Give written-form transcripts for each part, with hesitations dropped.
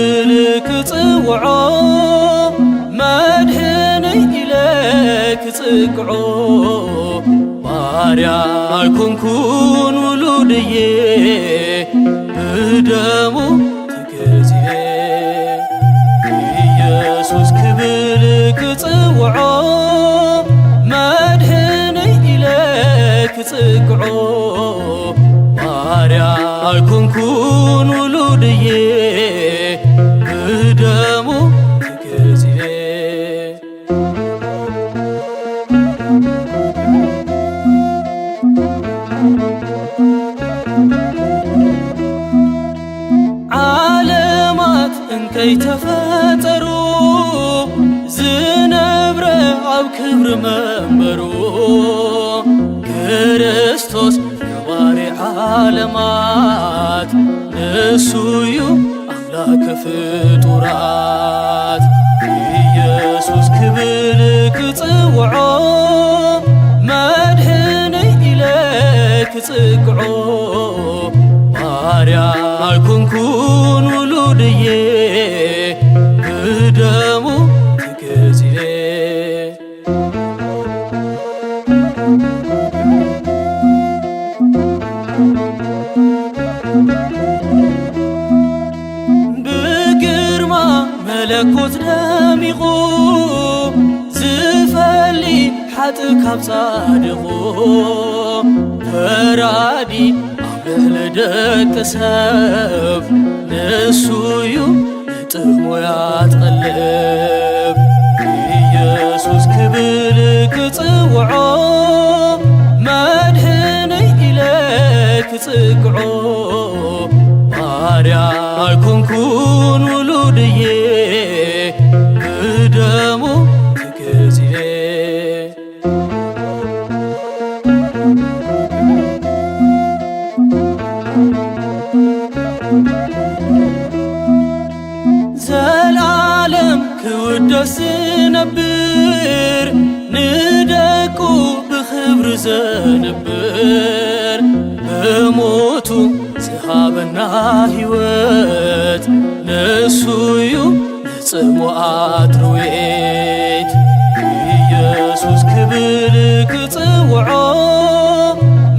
ክብልክ ጽውዖ መድህነይ ኢለክ ጽቅዖ ባርያ ኮንኩን ውሉድዬ ብደሙ ተገዝየ ኢየሱስ ክብልክ ጽውዖ መድህነይ ኢለክ ጽቅዖ ባርያ ኮንኩን ውሉድዬ ብደሙ ተገዝየ ዓለማት እንከይተፈጠሩ ዝነብረ ኣብ ክብሪ መንበሩ ክርስቶስ ነባሪ ዓለማት ንሱዩ ኣምላከ ፍጡራት ኢየሱስ ክብልክ ጽውዖ መድህነይ ኢለክ ጽቅዖ ባርያ ኮንኩን ውሉድዬ ብደሙ ተገዝየ ብግርማ መለኮት ደሚቑ ዝፈሊ ሓጥ ካብ ጻድቑ ፈራዲ ለደቂ ሰብ ንሱዩ ንጥሙ ያትቐልብ ኢየሱስ ክብልክ ጽውዖ መድህነይ ኢለክ ጽቅዖ ባርያ ኮንኩን ውሉድዬ ብደሙ ተገዝየ ዘላለም ክውደስ ዝነብር ንደቁ ብኽብሪ ዘንብር ብሞቱ ዝሃበና ሕይወት ንሱዩ ንጽሙዓት ርዌት ኢየሱስ ክብልክ ጽውዖ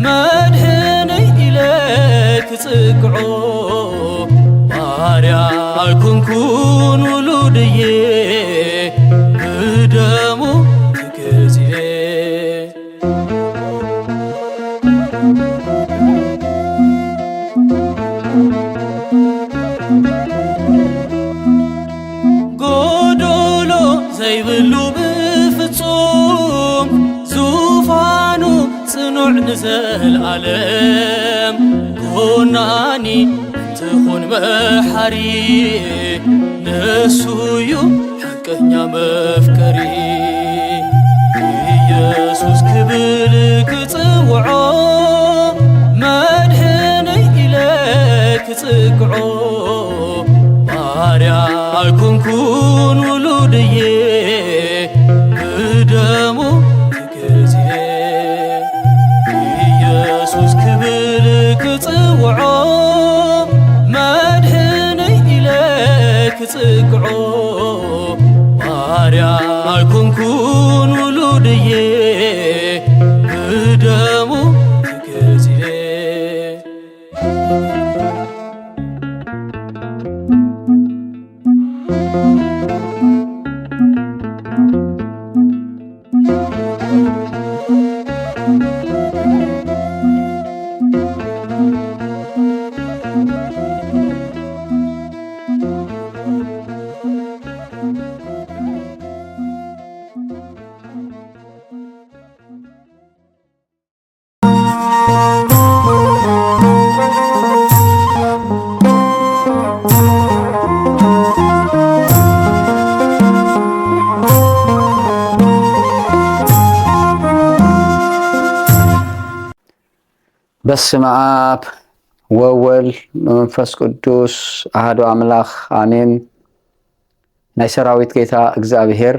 መድህነይ ኢለክ ጽቅዖ ባርያ ኮንኩን ውሉድዬ ብደሙ ተገዝየ ጎዶሎ ዘይብሉ ብፍጹም ዙፋኑ ጽኑዕ ንዘለዓለም ጎናኒ ትኹን መሓሪ ንሱዩ ሓቀኛ መፍቀሪ ኢየሱስ ክብልክ ጽውዖ መድህነይ ኢለክ ጽቅዖ ባርያ ኮንኩን ውሉድዬ ብደሙ ተገዝየ ኢየሱስ ክብልክ ጽውዖ መድህነይ ኢለክ ጽቅዖ ባርያ ኮንኩን ውሉድዬ ብደሙ ተገዝየ በስመ አብ ወወልድ ወመንፈስ ቅዱስ አሐዱ አምላክ አሜን። ናይ ሰራዊት ጌታ እግዚአብሔር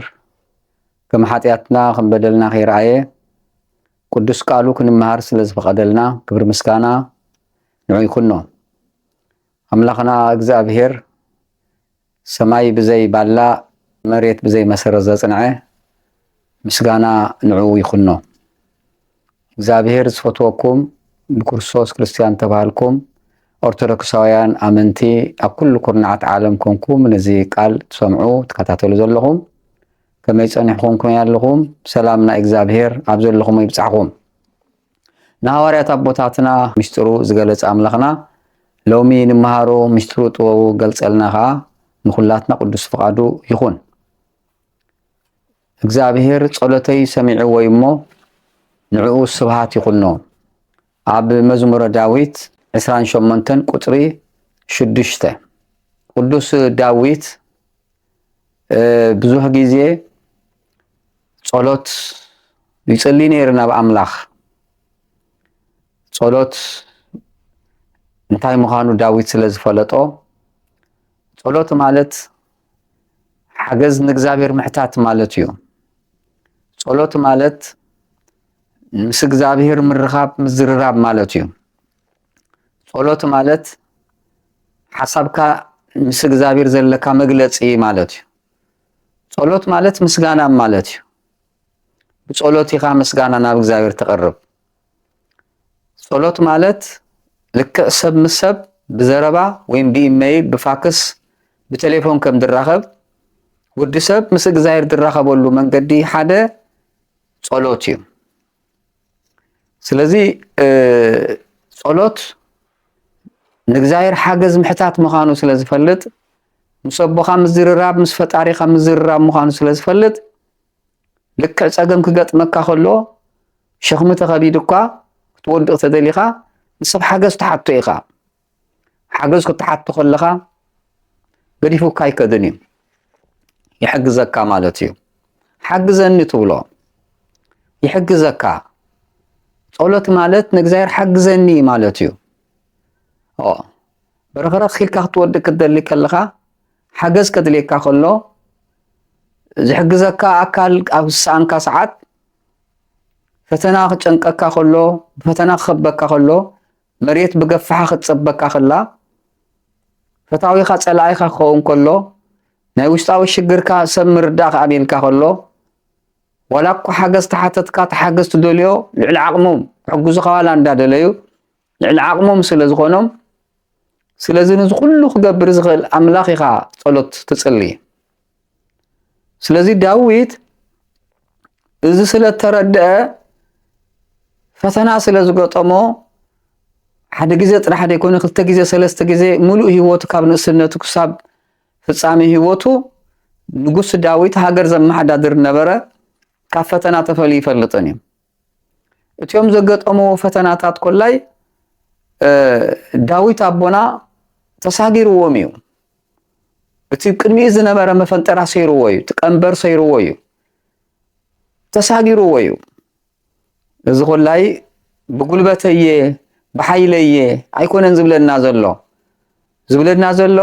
ከም ኃጢአትና ከም በደልና ከይረአየ ቅዱስ ቃሉ ክንመሃር ስለዝፈቀደልና ክብር ምስጋና ንዑ ይኩኖ። አምላክና እግዚአብሔር ሰማይ ብዘይ ባላ መሬት ብዘይ መሰረት ዘጽንዐ ምስጋና ንዑ ይኹኖ እግዚአብሔር ዝፈትወኩም ብክርስቶስ ክርስቲያን ተባሃልኩም ኦርቶዶክሳውያን አመንቲ ኣብ ኩሉ ኩርናዓት ዓለም ኮንኩም ነዚ ቃል ትሰምዑ ተከታተሉ ዘለኹም ከመይ ጸኒሕኩም ያለኹም ሰላምና እግዚአብሔር ኣብ ዘለኹም ይብጻሕኩም ናሐዋርያት አቦታትና ምስጢሩ ዝገለጸ አምላኽና ሎሚ ንመሃሮ ምስጢሩ ጥበቡ ገልጸልና ኸዓ ንኹላትና ቅዱስ ፍቃዱ ይኹን እግዚአብሔር ጸሎተይ ሰሚዑ ወይሞ ንዕኡ ስብሃት ይኹኖ ኣብ መዝሙረ ዳዊት 28 ቁጥሪ 6 ቅዱስ ዳዊት ብዙሕ ጊዜ ጸሎት ይጸልይ ነይሩ ናብ አምላኽ ጸሎት እንታይ ምዃኑ ዳዊት ስለ ዝፈለጦ ጸሎት ማለት ሓገዝ ንእግዚአብሔር ምሕታት ማለት እዩ ጸሎት ማለት ምስ እግዚአብሔር ምርኻብ ምዝርራብ ማለት እዩ ጸሎት ማለት ሓሳብካ ምስ እግዚአብሔር ዘለካ መግለጺ ማለት እዩ ጸሎት ማለት ምስጋና ማለት እዩ ብጸሎት ኢኻ ምስጋና ናብ እግዚአብሔር ተቀርብ ጸሎት ማለት ልክዕ ሰብ ምስ ሰብ ብዘረባ ወይም ብኢሜይል ብፋክስ ብቴሌፎን ከም ድራኸብ ወዲ ሰብ ምስ እግዚአብሔር ድራኸበሉ መንገዲ ሓደ ጸሎት እዩ ስለዚ ጸሎት ንእግዚአብሔር ሓገዝ ምሕታት ምዃኑ ስለ ዝፈልጥ ምስ ኣቦኻ ምዝርራብ ምስ ፈጣሪኻ ምዝርራብ ምዃኑ ስለ ዝፈልጥ ልክዕ ጸገም ክገጥመካ ከሎ ሸኽሚ ተኸቢድካ ክትወድቕ ተደሊኻ ንሰብ ሓገዝ ተሓቶ ኢኻ ሓገዝ ክትሓቶ ከለኻ ገዲፉካ ኣይከድን እዩ ይሕግዘካ ማለት እዩ ሓግዘኒ ትብሎ ይሕግዘካ ጸሎት ማለት ንእግዚአብሔር ሓግዘኒ ማለት እዩ በረኸራት ኺልካ ክትወድቕ ክትደሊ ከለኻ ሓገዝ ከድልየካ ከሎ ዝሕግዘካ ኣካል ኣብ ዝሰኣንካ ሰዓት ፈተና ክጨንቀካ ከሎ ፈተና ክኸበካ ከሎ መሬት ብገፋሓ ክትጸበካ ከላ ፈታዊኻ ጸላኢኻ ክኸውን ከሎ ናይ ውሽጣዊ ሽግርካ ሰብ ምርዳእ ክኣቤልካ ከሎ ወላ እኳ ሓገዝ ተሓተትካ ተሓገዝ ትደልዮ ልዕሊ ዓቕሞም ክሕግዙኻ ዋላ እንዳደለዩ ልዕሊ ዓቕሞም ስለ ዝኾኖም ስለዚ ነዚ ኩሉ ክገብር ዝኽእል ኣምላኽ ኢኻ ጸሎት ትጽሊ ስለዚ ዳዊት እዚ ስለ ተረድአ ፈተና ስለ ዝገጠሞ ሓደ ግዜ ጥራሕ ደይኮነ ክልተ ግዜ ሰለስተ ግዜ ሙሉእ ህይወቱ ካብ ንእስነቱ ክሳብ ፍጻሜ ህይወቱ ንጉስ ዳዊት ሃገር ዘመሓዳድር ነበረ ካብ ፈተና ተፈልዩ ይፈልጥን እዩ እቲኦም ዘገጠሙ ፈተናታት ኮላይ ዳዊት ኣቦና ተሳጊርዎም እዩ እቲ ቅድሚኡ ዝነበረ መፈንጠራ ሰይርዎ እዩ ትቀንበር ሰይርዎ እዩ ተሳጊርዎ እዩ እዚ ኮላይ ብጉልበተየ ብሓይለየ ኣይኮነን ዝብለና ዘሎ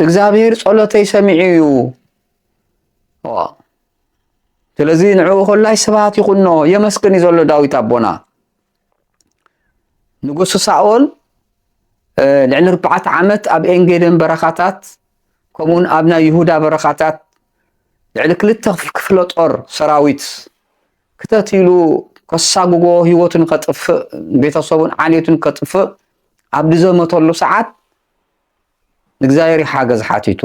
እግዚአብሔር ጸሎተይ ሰሚዑ እዩ ስለዚ ንዕኡ ኮላይ ስብሃት ይኹኖ የመስግን እዩ ዘሎ ዳዊት ኣቦና ንጉስ ሳኦል ልዕሊ 4 ዓመት ኣብ ኤንጌደን በረኻታት ከምኡን ኣብ ናይ ይሁዳ በረኻታት ልዕሊ 2 ክፍለ ጦር ሰራዊት ክተትኢሉ ከሳጉጎ ህይወቱን ከጥፍእ ቤተሰቡን ዓሌቱን ከጥፍእ ኣብ ዝዘመተሉ ሰዓት ንእግዚአብሔር ሓገዝ ሓቲቱ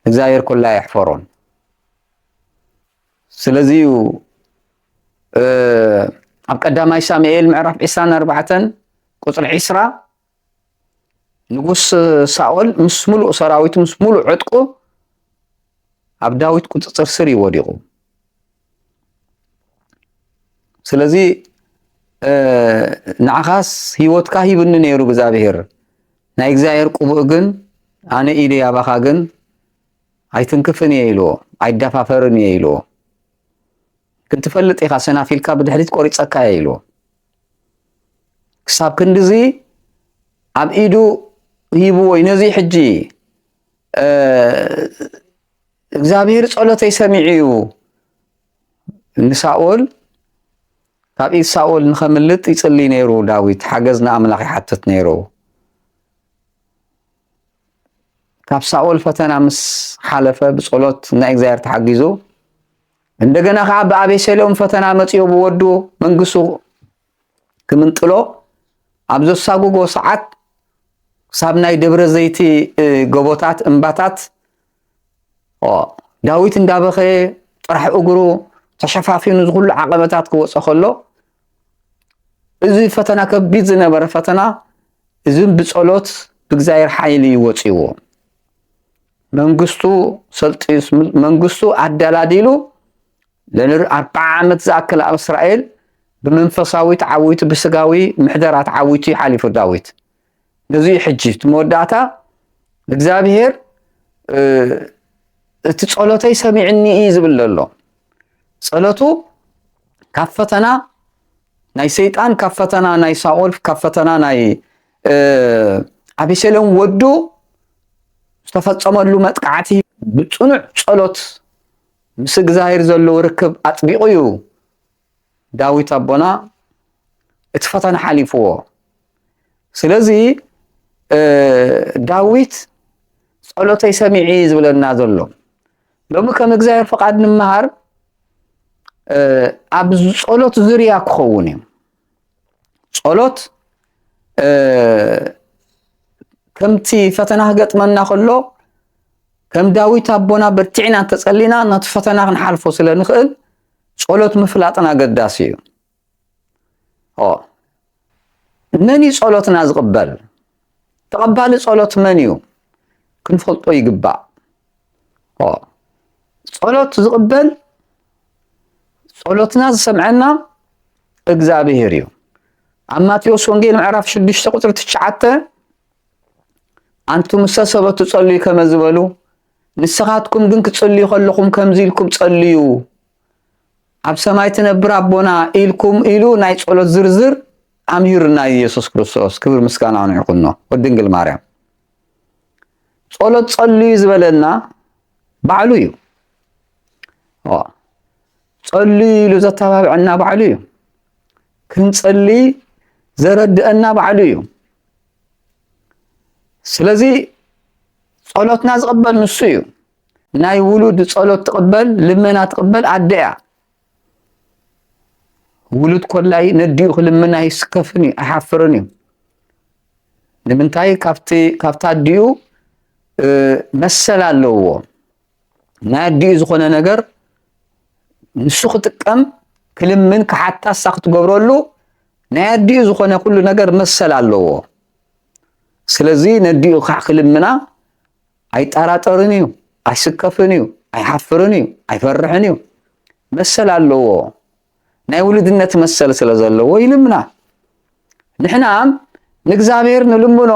እግዚአብሔር ኮላይ ይሕፈሮን ስለዚ ኣብ ቀዳማይ ሳሙኤል ምዕራፍ 24 ቁጽሪ 20 ንጉስ ሳኦል ምስ ሙሉእ ሰራዊቱ ምስ ሙሉእ ዕጥቁ ኣብ ዳዊት ቁጽጽር ስር ይወዲቑ ስለዚ ንዓኻስ ህይወትካ ሂብኒ ነይሩ እግዚአብሔር ናይ እግዚአብሔር ቁቡእ ግን ኣነ ኢደ ያባኻ ግን ኣይትንክፍን እየ ኢልዎ ኣይዳፋፈርን እየ ኢልዎ ክንትፈልጥ ኢኻ ሰናፊልካ ብድሕሪት ቆሪፀካ እየ ኢልዎ ክሳብ ክንዲዚ ኣብ ኢዱ ሂብዎ ነዚ ሕጂ እግዚአብሔር ጸሎተይ ሰሚዑ እዩ ንሳኦል ካብ ኢድ ሳኦል ንኸምልጥ ይጽልይ ነይሩ ዳዊት ሓገዝ ንኣምላኽ ይሓትት ነይሩ ካብ ሳኦል ፈተና ምስ ሓለፈ ብጸሎት ናይ እግዚአብሔር ተሓጊዙ እንደገና ከዓ በአቤሴሎም ፈተና መጽዮ ብወዱ መንግስቱ ክምንጥሎ ኣብ ዘሳጉጎ ሰዓት ሳብ ናይ ደብረ ዘይቲ ጎቦታት እምባታት ዳዊት እንዳበኸ ጥራሕ እግሩ ተሸፋፊኑ ዝኩሉ ዓቀበታት ክወጽ ከሎ እዚ ፈተና ከቢድ ዝነበረ ፈተና እዚ ብጸሎት ብእግዚአብሔር ኃይል ይወጽይዎ መንግስቱ ሰልጢስ መንግስቱ አዳላዲሉ ለንር 40 ዓመት ዝኣክል ኣብ እስራኤል በመንፈሳዊ ተዓዊት በስጋዊ ምሕደራት ዓዊት ሓሊፉ ዳዊት ነዚ ሕጂ ትመወዳታ እግዚአብሔር እቲ ጸሎተይ ሰሚዕኒ ዝብለሎ ጸሎቱ ካብ ፈተና ናይ ሰይጣን ካብ ፈተና ናይ ሳኦል ካብ ፈተና ናይ አቤሴሎም ወዱ ዝተፈጸመሉ መጥቃዕቲ ብጽኑዕ ጸሎት ምስ እግዚአብሔር ዘሎ ርክብ አጥቢቁዩ ዳዊት አቦና እቲ ፈተና ሓሊፍዎ ስለዚ ዳዊት ጸሎተይ ሰሚዒ ዝብለና ዘሎ ሎሚ ከም እግዚአብሔር ፈቃድ ንምሃር ኣብ ጸሎት ዙርያ ክኸውን እዩ ጸሎት ከምቲ ፈተና ገጥመና ከሎ ከም ዳዊት አቦና በርቲዕና ተጸሊና ናት ፈተና ክንሓልፎ ስለንኽእል ጸሎት ምፍላጥና ገዳሲ እዩ መን ጸሎትና ዝቅበል ተቀባሊ ጸሎት መን እዩ ክንፈልጦ ይግባእ ጸሎት ዝቅበል ጸሎትና ዝሰምዐና እግዚአብሔር እዩ ኣብ ማቴዎስ ወንጌል ምዕራፍ 6 ቁጥር 9 አንቱም ሰሰበት ጸልዩ ከመዝበሉ ንስኻትኩም ግን ክትጸልዩ ከለኹም ከምዚልኩም ጸልዩ ኣብ ሰማይ ትነብር አቦና ኢልኩም ኢሉ ናይ ጸሎት ዝርዝር አምሂርና ኢየሱስ ክርስቶስ ክብር ምስጋና ይኹን ወድንግል ማርያም ጸሎት ጸልዩ ዝበለና ባዕሉ እዩ ጸልዩ ኢሉ ዘተባብዐና ባዕሉ እዩ ክንጸልይ ዘረድአና ባዕሉ እዩ ስለዚ ጸሎትና ዝቅበል ንሱ እዩ ናይ ውሉድ ጸሎት ትቅበል ልመና ትቅበል አደያ ውሉድ ኮላይ ነዲኡ ልመና ይስከፍኒ አሐፍርኒ ንምንታይ ካፍታ ዲኡ መሰል ኣለዎ ናይ ዲኡ ዝኾነ ነገር ንሱ ክጥቀም ክልምን ክሓታሳ ክትገብረሉ ናይ ዲኡ ዝኾነ ኩሉ ነገር መሰል ኣለዎ ስለዚ ነዲኡ ክልምና ኣይጣራጠርን እዩ ኣይስከፍን እዩ ኣይሐፍርን እዩ ኣይፈርሕን እዩ መሰል ኣለዎ ናይ ውልድነት መሰል ስለ ዘለዎ ይልምና ንሕና ንእግዚአብሔር ንልምኖ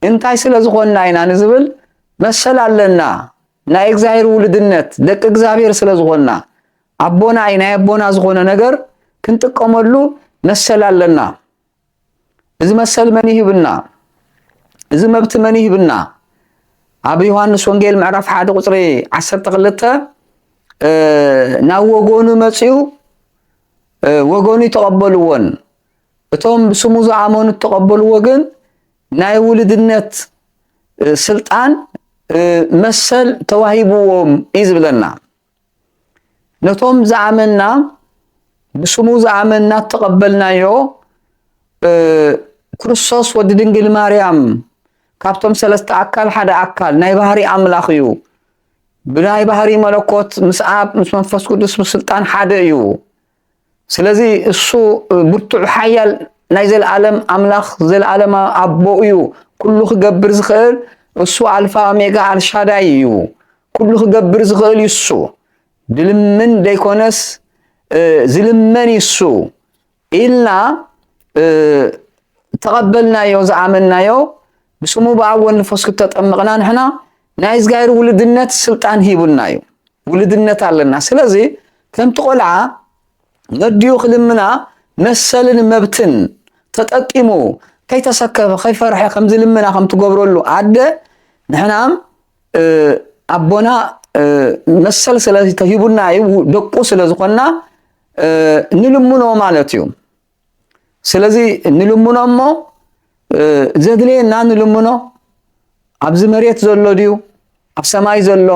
እንታይ ስለ ዝኾንና ኢና ንዝብል መሰል ኣለና ናይ እግዚአብሔር ውልድነት ደቂ እግዚአብሔር ስለ ዝኾንና አቦና ናይ አቦና ዝኾነ ነገር ክንጥቀመሉ መሰል ኣለና እዚ መሰል መን ይህብና እዚ መብት መን ይህብና ኣብ ዮሐንስ ወንጌል ምዕራፍ 1 ቁጥሪ 12 ናብ ወጎኑ መጽዩ ወጎኑ ተቀበልዎን እቶም ስሙ ዝኣመኑ ተቀበልዎ ግን ናይ ውልድነት ስልጣን መሰል ተዋሂብዎም ይዝብለና ነቶም ዝኣመና ብስሙ ዝኣመና ተቀበልናዮ ክርስቶስ ወዲ ድንግል ማርያም ካብቶም ሰለስተ አካል ሓደ አካል ናይ ባህሪ አምላኽ እዩ ብናይ ባህሪ መለኮት ምስ አብ ምስ መንፈስ ቅዱስ ስልጣን ሓደ እዩ ስለዚ እሱ ብርቱዕ ሓያል ናይ ዘለዓለም አምላኽ ዘለዓለም አቦ እዩ ኩሉ ክገብር ዝኽእል እሱ አልፋ ኦሜጋ አልሻዳይ እዩ ኩሉ ክገብር ዝኽእል እሱ ድልምን ደይኮነስ ዝልመን እሱ ኢልና ተቀበልናዮ ዝኣመናዮ بسمو بأول نفسك تطمقنا نحنا نايز غير ولدنت سلطان هيبنايو ولدنت علينا سلازي كم تقولع نديو خدمنا مسلن مبتن تتقيمو كي تسكف كي فرح خمز لمنا خم تقبروا له عد نحنا ابونا مسل سلازي تهيبنايو دقو سلازي قلنا نلمنو مالتيو سلازي نلمنو مو زدلي نان لمنو ኣብዚ መሬት ዘሎ ድዩ ኣብ ሰማይ ዘሎ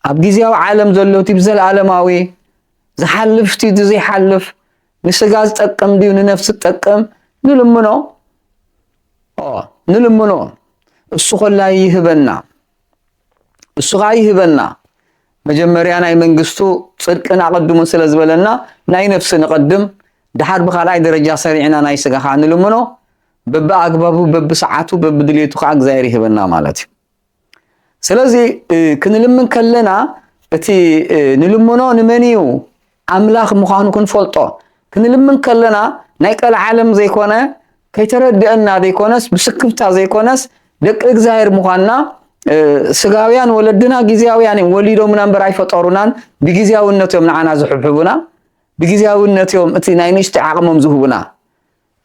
ኣብ ግዚያዊ ዓለም ዘሎ እቲ ብዘለዓለማዊ ዝሓልፍ እቲ ዘይሓልፍ ንስጋ ዝጠቅም ድዩ ንነፍሲ ዝጠቅም ንልምኖ እሱ ኮላይ ይህበና እሱ ጋ ይህበና መጀመርያ ናይ መንግስቱ ጽድቅን አቀድሙ ስለዝበለና ናይ ነፍሲ ንቀድም ድሓር በኻላይ ደረጃ ሰሪዕና ናይ ስጋ ካ ንልምኖ በብአግባቡ በብሰዓቱ በብድልየቱ ካ እግዚአብሔር ይህበና ማለት እዩ ስለዚ ክንልምን ከለና እቲ ንልምኖ ንመንዩ አምላኽ ምዃኑ ክንፈልጦ ክንልምን ከለና ናይ ቀል ዓለም ዘይኮነ ከይተረድአና ዘይኮነስ ብስክፍታ ዘይኮነስ ደቂ እግዚአብሔር ምዃንና ስጋውያን ወለድና ግዚያውያን ወሊዶም ነበር አይፈጠሩናን በግዚያውነቶም ንዓና ዝሕብቡና በግዚያውነቶም እቲ ናይ ንሽቲ ዓቅሞም ዝሁቡና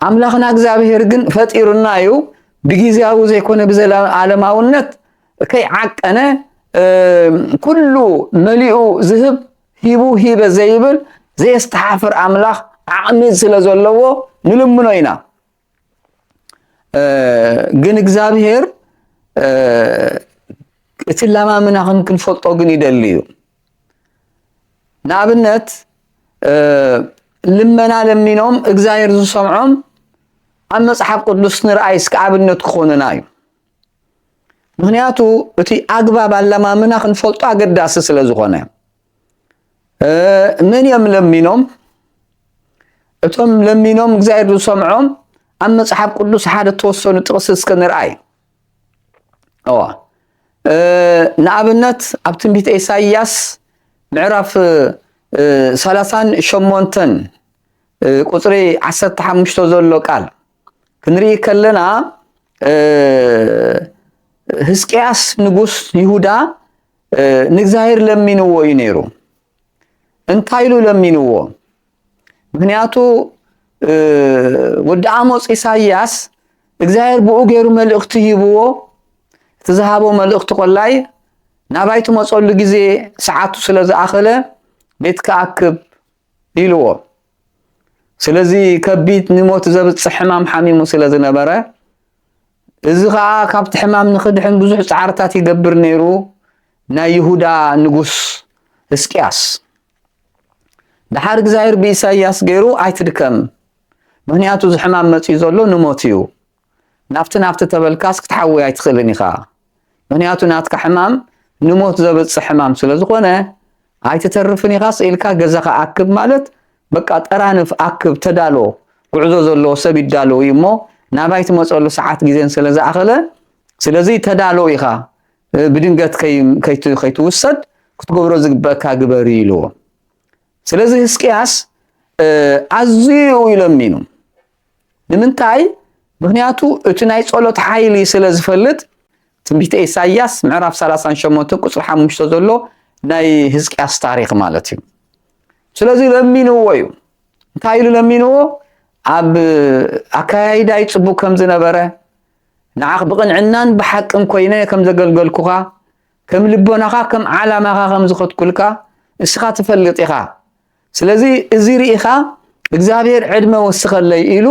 አምላኽና እግዚአብሔር ግን ፈጢሩና እዩ በግዚያው ዘይኮነ ብዘለዓለማውነት ከይዓቀነ ኩሉ መሊኡ ዝህብ ሂቡ ሂበ ዘይብል ዘየስተሓፍር አምላኽ ዓቅሚ ስለዘለዎ ንልምኖ ኢና ግን እግዚአብሔር እቲ ለማምና ክንፈልጦ ግን ይደልዩ ንኣብነት ልመና ለሚኖም እግዚአብሔር ዝሰምዖም ኣብ መጽሓፍ ቅዱስ ንርአይ እስከ ኣብነት ክኾንና እዩ ምክንያቱ እቲ ኣግባብ ኣለማምና ክንፈልጦ ኣገዳሲ ስለ ዝኾነ ምን እዮም ለሚኖም እቶም ለሚኖም እግዚአብሔር ዝሰምዖም ኣብ መጽሓፍ ቅዱስ ሓደ ተወሰኑ ጥቅስ እስከ ንርአይ ንኣብነት ኣብ ትንቢተ ኢሳይያስ ምዕራፍ 38 ቁጥሪ 15 ዘሎ ቃል ክንርኢ ከለና ሕዝቅያስ ንጉስ ይሁዳ ንእግዚአብሔር ለሚንዎ እዩ ነይሩ እንታይሉ ለሚንዎ ምክንያቱ ወዲ አሞጽ ኢሳይያስ እግዚአብሔር ብኡ ገይሩ መልእክቲ ሂብዎ ተዛሃቦ መልእክቲ ቆላይ ናባይቱ መጾሉ ጊዜ ሰዓቱ ስለዝኣኸለ ቤት ከአክብ ኢልዎ ስለዚ ከቢት ንሞት ዘብጽሕ ሕማም ሓሚሙ ስለዝነበረ እዚ ኸዓ ካብቲ ሕማም ንኽድሕን ብዙሕ ጻዕርታት ይገብር ነይሩ ናይ ይሁዳ ንጉስ ሕዝቅያስ ድሓር እግዚአብሔር ብኢሳይያስ ገይሩ ኣይትድከም ምክንያቱ ዝሕማም መጽኡ ዘሎ ንሞት እዩ ናፍቲ ተበልካስ ክትሓወይ ኣይትኽእልን ኢኻ ምክንያቱ ናትካ ሕማም ንሞት ዘብጽሕ ሕማም ስለዝኾነ ኣይትተርፍን ኢኻ ስኢልካ ገዛኻ ኣክብ ማለት በቃ ጠራንፍ ኣክብ ተዳሎ ጉዕዞ ዘሎ ሰብ ይዳሎ እሞ ናባይቲ መጸሉ ሰዓት ጊዜን ስለዝኣኸለ ስለዚ ተዳሎ ኢኻ ብድንገት ከይትውሰድ ክትገብሮ ዝግበአካ ግበሪ ኢልዎ ስለዚ ሕዝቅያስ ኣዝዩ ይለሚኑ ንምንታይ ምክንያቱ እቲ ናይ ጸሎት ሓይሊ ስለዝፈልጥ ትንቢተ ኢሳይያስ ምዕራፍ 38 ቁጥሪ 5 ዘሎ ናይ ሕዝቅያስ ታሪኽ ማለት እዩ ስለዚ ለሚንዎ እዩ እንታይ ኢሉ ለሚንዎ ኣብ ኣካይዳ ይጽቡቕ ከም ዝነበረ ንዓኽ ብቕንዕናን ብሓቅን ኮይነ ከም ዘገልገልኩኻ ከም ልቦናኻ ከም ዓላማኻ ከም ዝኸትኩልካ እስኻ ትፈልጥ ኢኻ ስለዚ እዚ ርኢኻ እግዚአብሔር ዕድመ ወስኸለይ ኢሉ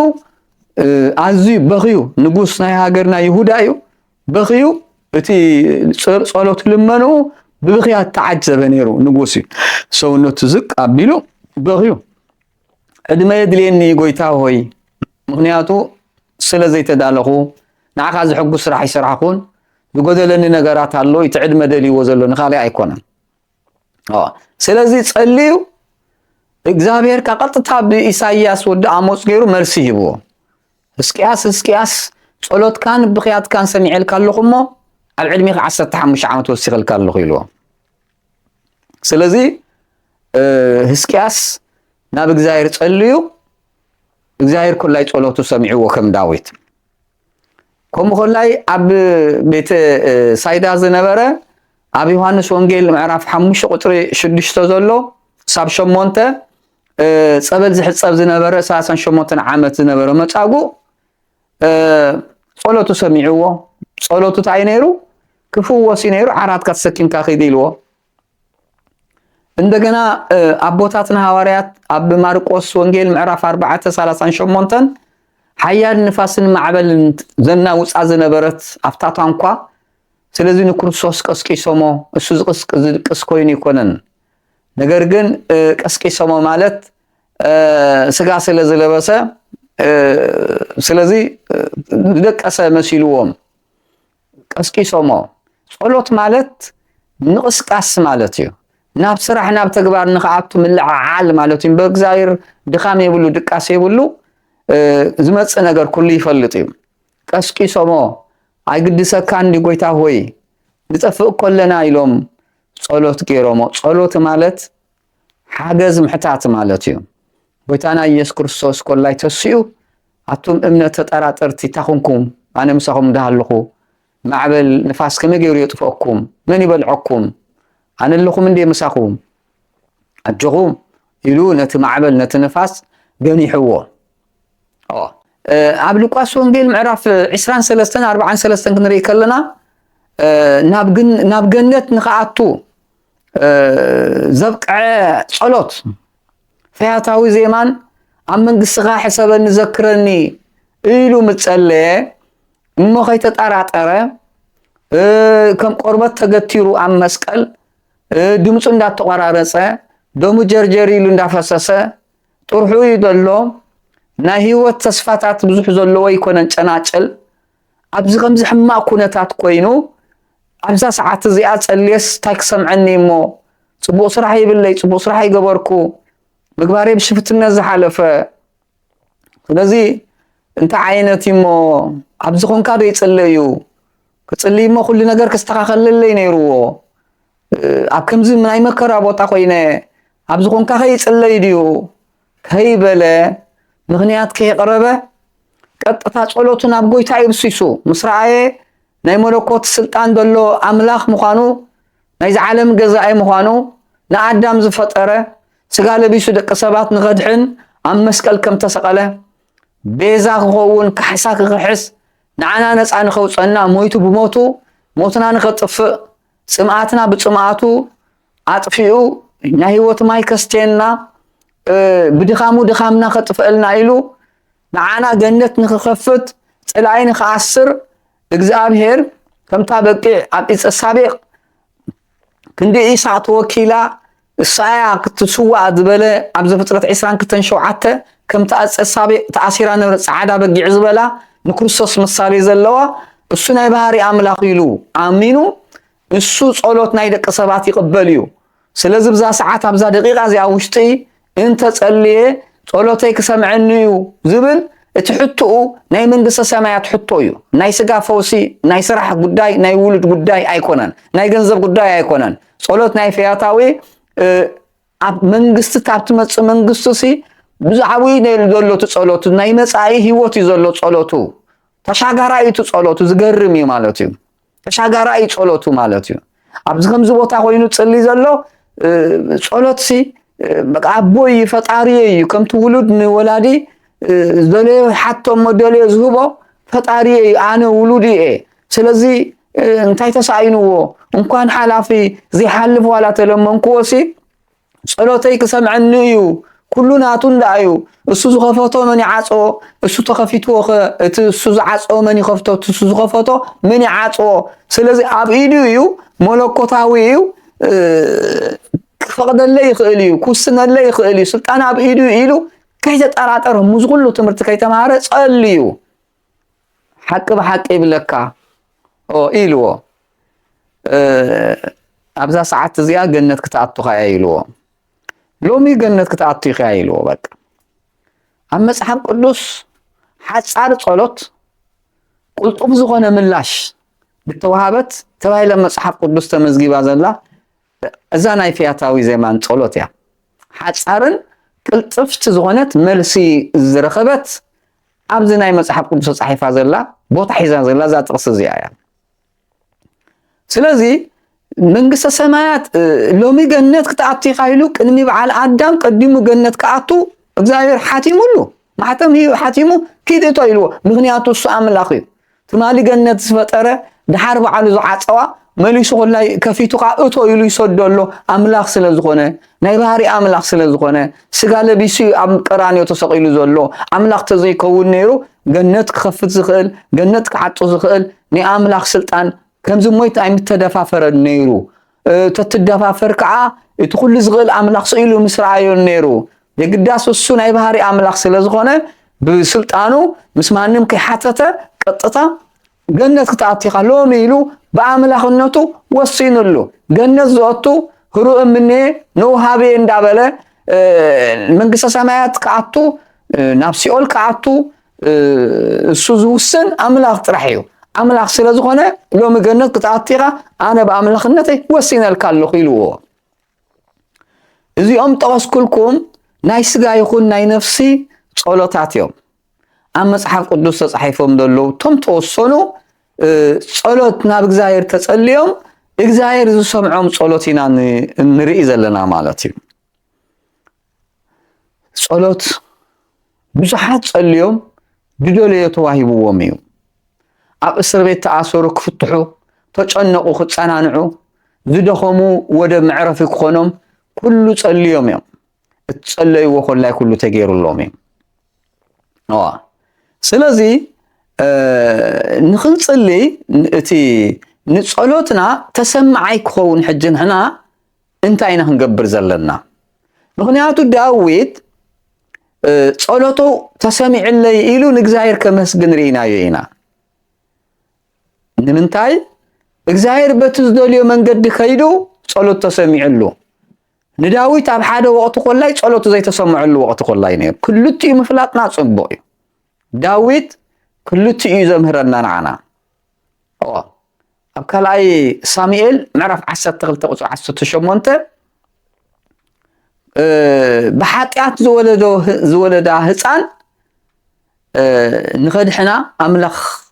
ኣዝዩ በኽዩ ንጉስ ናይ ሃገርና ይሁዳ እዩ በኽዩ እቲ ጸሎት ልመኑ ብብኽያት ተዓጀበ ነይሩ ንጉስ እዩ ሰውነቱ ዝቅ ኣቢሉ በኽዩ ዕድመ የድልየኒ ጎይታ ሆይ ምክንያቱ ስለ ዘይተዳለኹ ንዓኻ ዝሕጉስ ስራሕ ይስራሕኹን ዝጎደለኒ ነገራት ኣሎ እቲ ዕድመ ደልይዎ ዘሎ ንኻልእ ኣይኮነን ስለዚ ጸልዩ እግዚአብሔር ቀጥታ በኢሳይያስ ወዲ አሞጽ ገይሩ መልሲ ሂብዎ ሕዝቅያስ ጸሎትካን ብኽያትካን ሰሚዕልካ ኣለኹሞ ኣብ ዕድሜኻ 15 ዓመት ወሲኽልካ ኣለኹ ኢልዎ ስለዚ ሕዝቅያስ ናብ እግዚአብሔር ጸልዩ እግዚአብሔር ኩላይ ጸሎቱ ሰሚዕዎ ከም ዳዊት ከምኡ ኩላይ ኣብ ቤተ ሳይዳ ዝነበረ ኣብ ዮሐንስ ወንጌል ምዕራፍ 5 ቁጥሪ 6 ዘሎ ሳብ 8 ጸበል ዝሕጸብ ዝነበረ 38 ዓመት ዝነበረ መጻጉ ጸሎቱ ሰሚዕዎ ጸሎቱ ታይ ነይሩ ክፍወስ ነይሩ ዓራትካ ተሰኪምካ ኺድ ኢልዎ እንደገና አቦታትና ሐዋርያት ኣብ ማርቆስ ወንጌል ምዕራፍ 4:38 ሓያል ንፋስን ማዕበልን ዘናውጻ ዝነበረት ኣፍታቷ እንኳ ስለዚህ ንክርስቶስ ቀስቂሶሞ እሱ ዝቅስ ኮይኑ ይኮነን ነገር ግን ቀስቂሶሞ ማለት ስጋ ስለዝለበሰ ስለዚህ ደቀሰ መስይልዎም ቀስቂሶሞ ጸሎት ማለት ንቅስቃስ ማለት እዩ ናብ ስራሕ ናብ ተግባር ንኻኣቱ ምልዓዓል ማለት እዩ በእግዚአብሔር ድኻም የብሉ ድቃስ የብሉ ዝመጽእ ነገር ኩሉ ይፈልጥ እዩ ቀስቂሶሞ አይግድሰካ እንዲ ጎይታ ሆይ ንጠፍእ ኮለና ኢሎም ጸሎት ገይሮሞ ጸሎት ማለት ሓገዝ ምሕታት ማለት እዩ ጎይታና ኢየሱስ ክርስቶስ ኮላይ ተስዩ አቱም እምነት ተጠራጠርቲ ታኹንኩም አነ ምሳኹም እንዳሃለኹ ማዕበል ንፋስ ከመገይሩ የጥፈኩም ምን ይበልዐኩም አነ ለኹም እንደ ምሳኹም አጅኹም ኢሉ ነቲ ማዕበል ነቲ ንፋስ ገኒሕዎ ኣብ ሉቃስ ወንጌል ምዕራፍ 23 43 ክንርኢ ከለና ናብ ገነት ንኻኣቱ ዘብቅዐ ጸሎት ፈያታዊ ዜማን ኣብ መንግሥትኻ ሕሰበኒ ዘክረኒ ኢሉ ምጸለየ እሞ ከይተጠራጠረ ከም ቆርበት ተገቲሩ ኣብ መስቀል ድምፁ እንዳተቆራረጸ ደሙ ጀርጀር ኢሉ እንዳፈሰሰ ጥርሑ ይደሎ ናይ ህይወት ተስፋታት ብዙሕ ዘለዎ ይኮነን ጨናጨል ኣብዚ ከምዚ ሕማቅ ኩነታት ኮይኑ ኣብዛ ሰዓት እዚኣ ጸልየስ ታይ ክሰምዐኒ እሞ ጽቡቕ ስራሕ ይብለይ ጽቡቕ ስራሕ ይገበርኩ ምግባሬ ብሽፍትነት ዝሓለፈ ስለዚ እንታይ ዓይነት እሞ ኣብዚ ኮንካ ዶ ይጽለዩ ክጽልይ እሞ ኩሉ ነገር ክስተኻኸለለይ ነይሩዎ ኣብ ከምዚ ናይ መከራ ቦታ ኮይነ ኣብዚ ኮንካ ከይጽለይ ድዩ ከይበለ ምክንያት ከይቀረበ ቀጥታ ጸሎቱን ኣብ ጎይታ ይብሲሱ ምስራኤ ናይ መለኮት ስልጣን ደሎ አምላኽ ምዃኑ ናይ ዓለም ገዛኢ ምዃኑ ንኣዳም ዝፈጠረ ስጋ ለቢሱ ደቂ ሰባት ንኸድሕን ኣብ መስቀል ከም ተሰቀለ ቤዛ ክኸውን ካሕሳ ክሕስ ንዓና ነፃ ንኸውፀና ሞይቱ ብሞቱ ሞትና ንኸጥፍእ ጽምኣትና ብጽምኣቱ ኣጥፊኡ ናይ ህይወት ማይ ከስተየና بدخامو دخامنا خطفلنا إلو معنا جنة نخفت العين خاسر إجزابهر كم تابقي عبد السابق كندي إيسا توكيلا الساعة كتسوى أدبلة عبد فترة عسران كتنشو عته كم السابق تأثيران سعادة بقي عزبلة نكرسوس مصاري زلوا السنة بهاري عملاقيلو عامينو السوس أولوت نايدة كسبات يقبليو سلازم بزا ساعات بزا دقيقة زي أوشتي انت تصلي ጸሎተይ ክሰምዐኒዩ ዝብል እቲ ሕቱኡ ናይ መንግስተ ሰማያት ሕቶ እዩ ናይ ስጋ ፈውሲ ናይ ስራሕ ጉዳይ ናይ ውሉድ ጉዳይ ኣይኮነን ናይ ገንዘብ ጉዳይ ኣይኮነን ጸሎት ናይ ፈያታዊ ኣብ መንግስቲ ታብትመጽ መንግስቲ ብዛዕዊ ናይ ዘሎቱ ጸሎቱ ናይ መጻኢ ህይወት እዩ ዘሎ ጸሎቱ ተሻጋራይ እቲ ጸሎቱ ዝገርም እዩ ማለት እዩ ተሻጋራይ ጸሎቱ ማለት እዩ ኣብዚ ከምዚ ቦታ ኮይኑ ጽሊ ዘሎ ጸሎት بقى أبوي فطاري كم تولد نولادي ذلي حتى موديل يذهبوا فطاري أنا ولودي سلزي انتي تسعينه وكان حلافي زي حلف ولا تلمن كوسي صلاتي كسمعنيو كلنا تندعيو السوز خفته من يعصو السوز خفيتو السوز عصو من يخفته السوز خفته من يعصو سلزي أبيديو ملكوتاويو فقد الله يخليه كوسنا الله يخليه سلطان أب إيدو إيلو كي تتأراتر مزغلو تمرت كي تمارس صليو حق بحق إبلكا أو إيلو أبزا ساعات زيا جنة كتعطو خيا إيلو لومي جنة كتعطو خيا إيلو بك أما صحاب قدوس حد صار صلوت قلت أبزغنا ملاش بالتوهابت توهي لما صحاب قدوس تمزجي بازلا أزانا فياتاوي زمان ጸሎት ያ ሓጻርን ቅልጥፍቲ ዝኾነት መልሲ ዝረኸበት ኣብዚ ናይ መጽሓፍ ቅዱስ ጻሒፋ ዘላ ቦታ ሒዛ ዘላ ዛ ጥቅስ እዚኣ እያ ስለዚ መንግስተ ሰማያት ሎሚ ገነት ክትኣቱ ይኻይሉ ቅድሚ በዓል ኣዳም ቀዲሙ ገነት ክኣቱ እግዚአብሔር ሓቲሙሉ ማሕተም ሓቲሙ ኪድቶ ኢልዎ ምክንያቱ እሱ ኣምላኽ እዩ ትማሊ ገነት ዝፈጠረ ድሓር በዓሉ ዝዓፀዋ مليش والله كفيتو قاعدتو يلو يسدلو أملاخ سلزخونه نايباري أملاخ سلزخونه سقال بيسي أم قرانيو تسقيلو زلو أملاخ تزي كون نيرو جنت خفت زخيل جنت كعطو زخيل ني أملاخ سلطان ከምዚ ሞይት ኣይምተደፋፈረ ነይሩ ተትደፋፈር ከዓ እቲ ኩሉ ዝግእል ኣምላኽ ስኢሉ ምስራዮ ነይሩ የግዳስ እሱ ናይ ባህሪ ኣምላኽ ስለ ዝኾነ ብስልጣኑ ምስ ማንም ከይሓተተ ቀጥታ ገነት ክትኣትኻ ሎሚ ኢሉ በኣምላኽነቱ ወሲኑሉ ገነት ዝኣቱ ህሩእ እምኔ ንውሃቤ እንዳበለ መንግስተ ሰማያት ከኣቱ ናብ ሲኦል ከኣቱ እሱ ዝውስን ኣምላኽ ጥራሕ እዩ ኣምላኽ ስለ ዝኾነ ሎሚ ገነት ክትኣትኻ ኣነ በኣምላኽነተይ ወሲነልካ ኣለኹ ኢልዎ እዚኦም ጠቐስኩልኩም ናይ ስጋ ይኹን ናይ ነፍሲ ጸሎታት እዮም ኣብ መጽሓፍ ቅዱስ ተጻሒፎም ዘለዉ ቶም ተወሰኑ ጸሎት ናብ እግዚአብሔር ተጸልዮም እግዚአብሔር ዝሰምዖም ጸሎት ኢና ንርኢ ዘለና ማለት እዩ ጸሎት ብዙሓት ጸልዮም ድደለዮ ተዋሂብዎም እዩ ኣብ እስር ቤት ተኣሰሩ ክፍትሑ ተጨነቁ ክጸናንዑ ዝደኸሙ ወደ መዕረፊ ክኾኖም ኩሉ ጸልዮም እዮም እትጸለይዎ ኮላይ ኩሉ ተገይሩሎም እዮም ስለዚ ንኽንጽሊ እቲ ንጸሎትና ተሰማዓይ ክኸውን ሕጂ ንሕና እንታይ ኢና ክንገብር ዘለና ምክንያቱ ዳዊት ጸሎቱ ተሰሚዕለይ ኢሉ ንእግዚአብሔር ከመስግን ርኢናዮ ኢና ንምንታይ እግዚአብሔር በቲ ዝደልዮ መንገዲ ከይዱ ጸሎት ተሰሚዕሉ ንዳዊት ኣብ ሓደ ወቅቲ ኮላይ ጸሎቱ ዘይተሰምዐሉ ወቅቲ ኮላይ ነይሩ ክልቲኡ ምፍላጥና ጽቡቕ እዩ ዳዊት ክልቲኡ ዘምህረና ንዓና ኣብ ካልኣይ ሳሙኤል ምዕራፍ 12 ቁጽሪ 18 بحاتيات زولدا هصان نخدحنا املاخ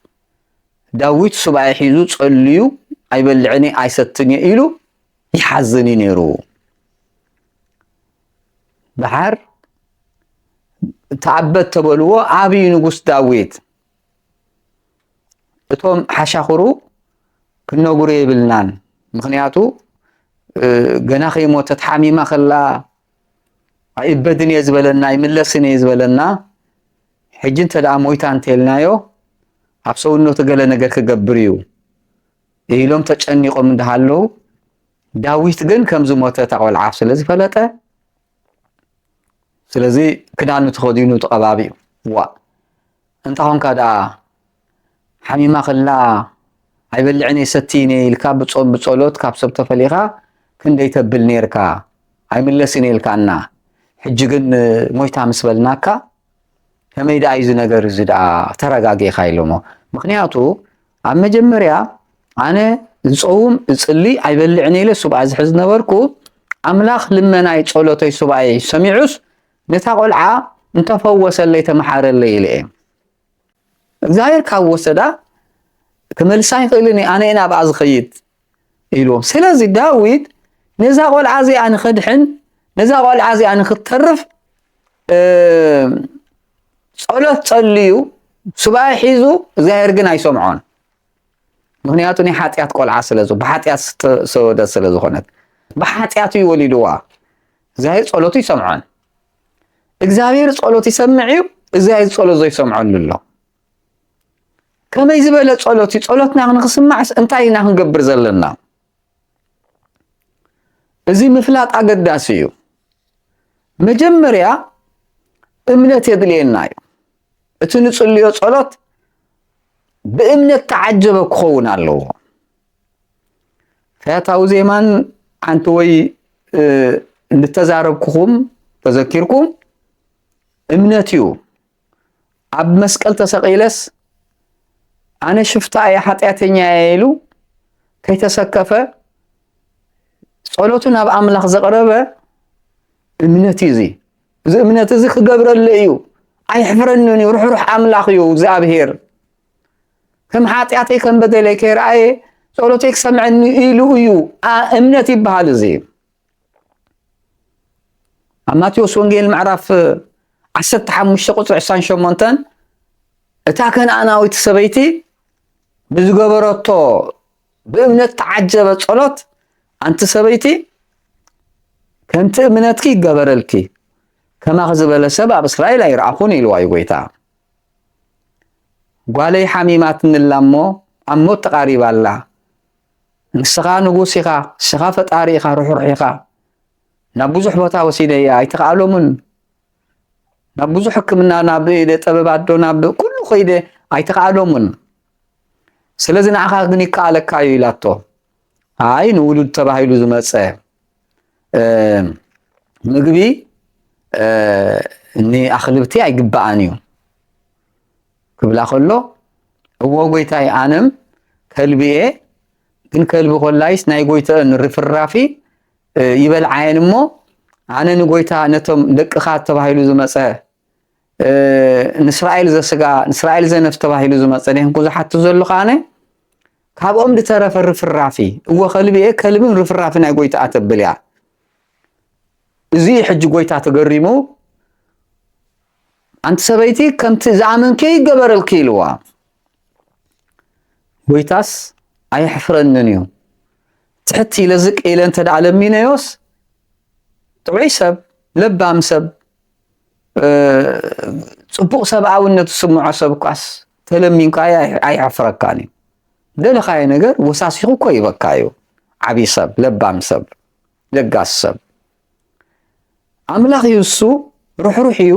داوود سبعي حيزو صليو ايبلعني ايستني إلو يحزني نيرو بحر تعبت تبلو ابي نغس داوود اتوم حشاخرو كنغوري يبلنان مخنياتو غناخي موتت حميمه خلا አይበድን የዝበለና ይመለስን የዝበለና ሕጅን ተዳ ሞይታን ተልናዮ አብሰውነቱ ገለ ነገር ከገብርዩ ኢሎም ተጨኒቆም እንዳሃለው ዳዊት ግን ከምዝ ሞተ ተቆልዓ ስለዚህ ፈለጠ ስለዚህ ክዳኑ ተኸዲኑ ተቀባቢው ዋ እንታውን ካዳ حميمه خላ አይበልዕኒ ሰቲኒ ኢልካ ብጾም ብጾሎት ካብ ሰብ ተፈሊኻ ክንደይ ተብል ነርካ አይመለስን ኢልካና حجن مويتا مسبلناكا كما يدا ايز ነገር ዝዳ ተረጋጊ ኻይሎሞ ምክንያቱ ኣብ መጀመሪያ ኣነ ዝጾም ጽሊ አይበልዕኒ ኢለ ሱብዓ ዝሕዝ ነበርኩ ኣምላኽ ልመናይ ጸሎተይ ሱብዓይ ሰሚዑስ ነታ ቆልዓ እንተፈወሰለይ ተመሓረለይ ኢለ እግዚአብሔር ካብ ወሰዳ ከመልሳይ ኽእልኒ ኣነ ኢና ባዝ ኸይት ኢሎም ስለዚህ ዳዊት ነዛ ቆልዓ እዚ ኣነ ኸድሕን نزا قال عزي أنا خطرف صلاة صليو سباي حيزو زاهر جنا يسمعون مغنياتني حاتيات قال عسلزو بحاتيات سودا سلزو خنت بحاتيات يولدوا زاهر صلاتي يسمعون إجزاهر صلاتي يسمعيو زاهر صلاتي يسمعون لله كما يزبل صلاتنا نسمع انتينا نقبر زلنا زي مفلات أقداسيو مجمريا امنت يدلينا اتنصليو صلات بامنت تعجب كون الله فاتاو زيمان انتوي نتزاربكم تذكركم امنتيو اب مسقل تسقيلس انا شفتا يا حطياتنيا يلو كي تسكفه صلوتنا بأملاخ زقربه امنتي زي امنتي زي خغبرليو اي حفرنني روح املاخيو زابهير كم حاتياتي كم بدلك راي صلوتك سمعني يلو يو امنتي بهال زي ماتيوس وانجيل معرف 15 قصر 28 اتا كان انا ويتسبيتي بزغبرتو بامنت تعجبت صلوت أنت سبيتي كنت مناتكي قبرلكي كما غزبل سبب إسرائيل يرعخوني الواي ويتا قالي حميمات من اللامو أمو تقاريب الله ንስኻ ንጉስ ኢኻ ንስኻ ፈጣሪ ኢኻ ርሑቕ ኢኻ ናብ ብዙሕ ቦታ ወሲደያ ኣይተኻኣሎምን ናብ ብዙሕ ሕክምና ናብ ጥበባት ዶ ናብ ኩሉ ኸይደ ኣይተኻኣሎምን ስለዚ ንዓኻ ግን ይከኣለካ እዩ ኢላቶ ኣይ ንውሉድ ተባሂሉ ዝመፀ ምግቢ ንኣኽልብቲ ኣይግባኣን እዩ ክብላ ከሎ እዎ ጎይታይ ኣነም ከልቢኤ ግን ከልቢ ኮላይስ ናይ ጎይተአን ርፍራፊ ይበልዓየን እሞ ኣነ ንጎይታ ነቶም ደቅኻ ተባሂሉ ዝመፀ ንእስራኤል ዘስጋ ንእስራኤል ዘነፍስ ተባሂሉ ዝመፀ ነህንኩ ዝሓቱ ዘለኹ ኣነ ካብኦም ድተረፈ ርፍራፊ እዎ ከልቢኤ ከልብን ርፍራፊ ናይ ጎይታ ተብል እያ እዚ ሕጂ ጎይታ ተገሪሙ ኣንቲ ሰበይቲ ከምቲ ዝኣመንከ ይገበረልኪ ኢልዋ ጎይታስ ኣይሕፍረንን እዩ ትሕቲ ኢለ ዝቅ ኢለ እንተደኣ ለሚነዮስ ጥዑይ ሰብ ለባም ሰብ ፅቡቕ ሰብኣውነት ዝስምዖ ሰብ ኳስ ተለሚንካ ኣይሕፍረካን እዩ ደለኻዮ ነገር ወሳሲኹ እኮ ይበካ እዩ ዓብይ ሰብ ለባም ሰብ ለጋስ ሰብ ኣምላኽ እዩ እሱ ሩሕሩሕ እዩ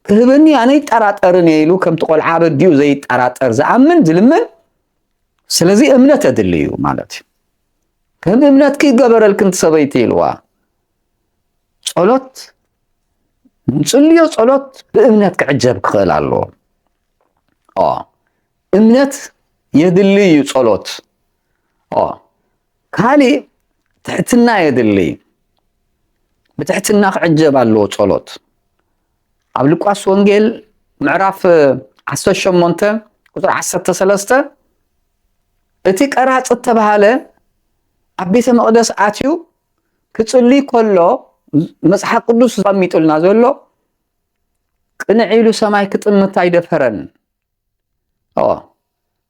ክህበኒ ኣነ ይጠራጠርን ኢሉ ከምቲ ቆልዓ በዲኡ ዘይጠራጠር ዝኣምን ዝልምን ስለዚ እምነት ኣድሊ እዩ ማለት እዩ ከም እምነት ክይገበረልክ እንቲ ሰበይቲ ኢልዋ ጸሎት ንጽልዮ ጸሎት ብእምነት ክዕጀብ ክኽእል ኣለዎ እምነት የድሊ እዩ ጸሎት ካሊእ ትሕትና የድሊ ብትሕትና ክዕጀብ ኣለዎ ጸሎት ኣብ ሉቃስ ወንጌል ምዕራፍ 18 ቁጥሪ 13 እቲ ቀራጽ ተባሃለ ኣብ ቤተ መቕደስ ኣትዩ ክጽልይ ከሎ መጽሓፍ ቅዱስ ዘቐሚጡልና ዘሎ ቅንዕ ኢሉ ሰማይ ክጥምት ኣይደፈረን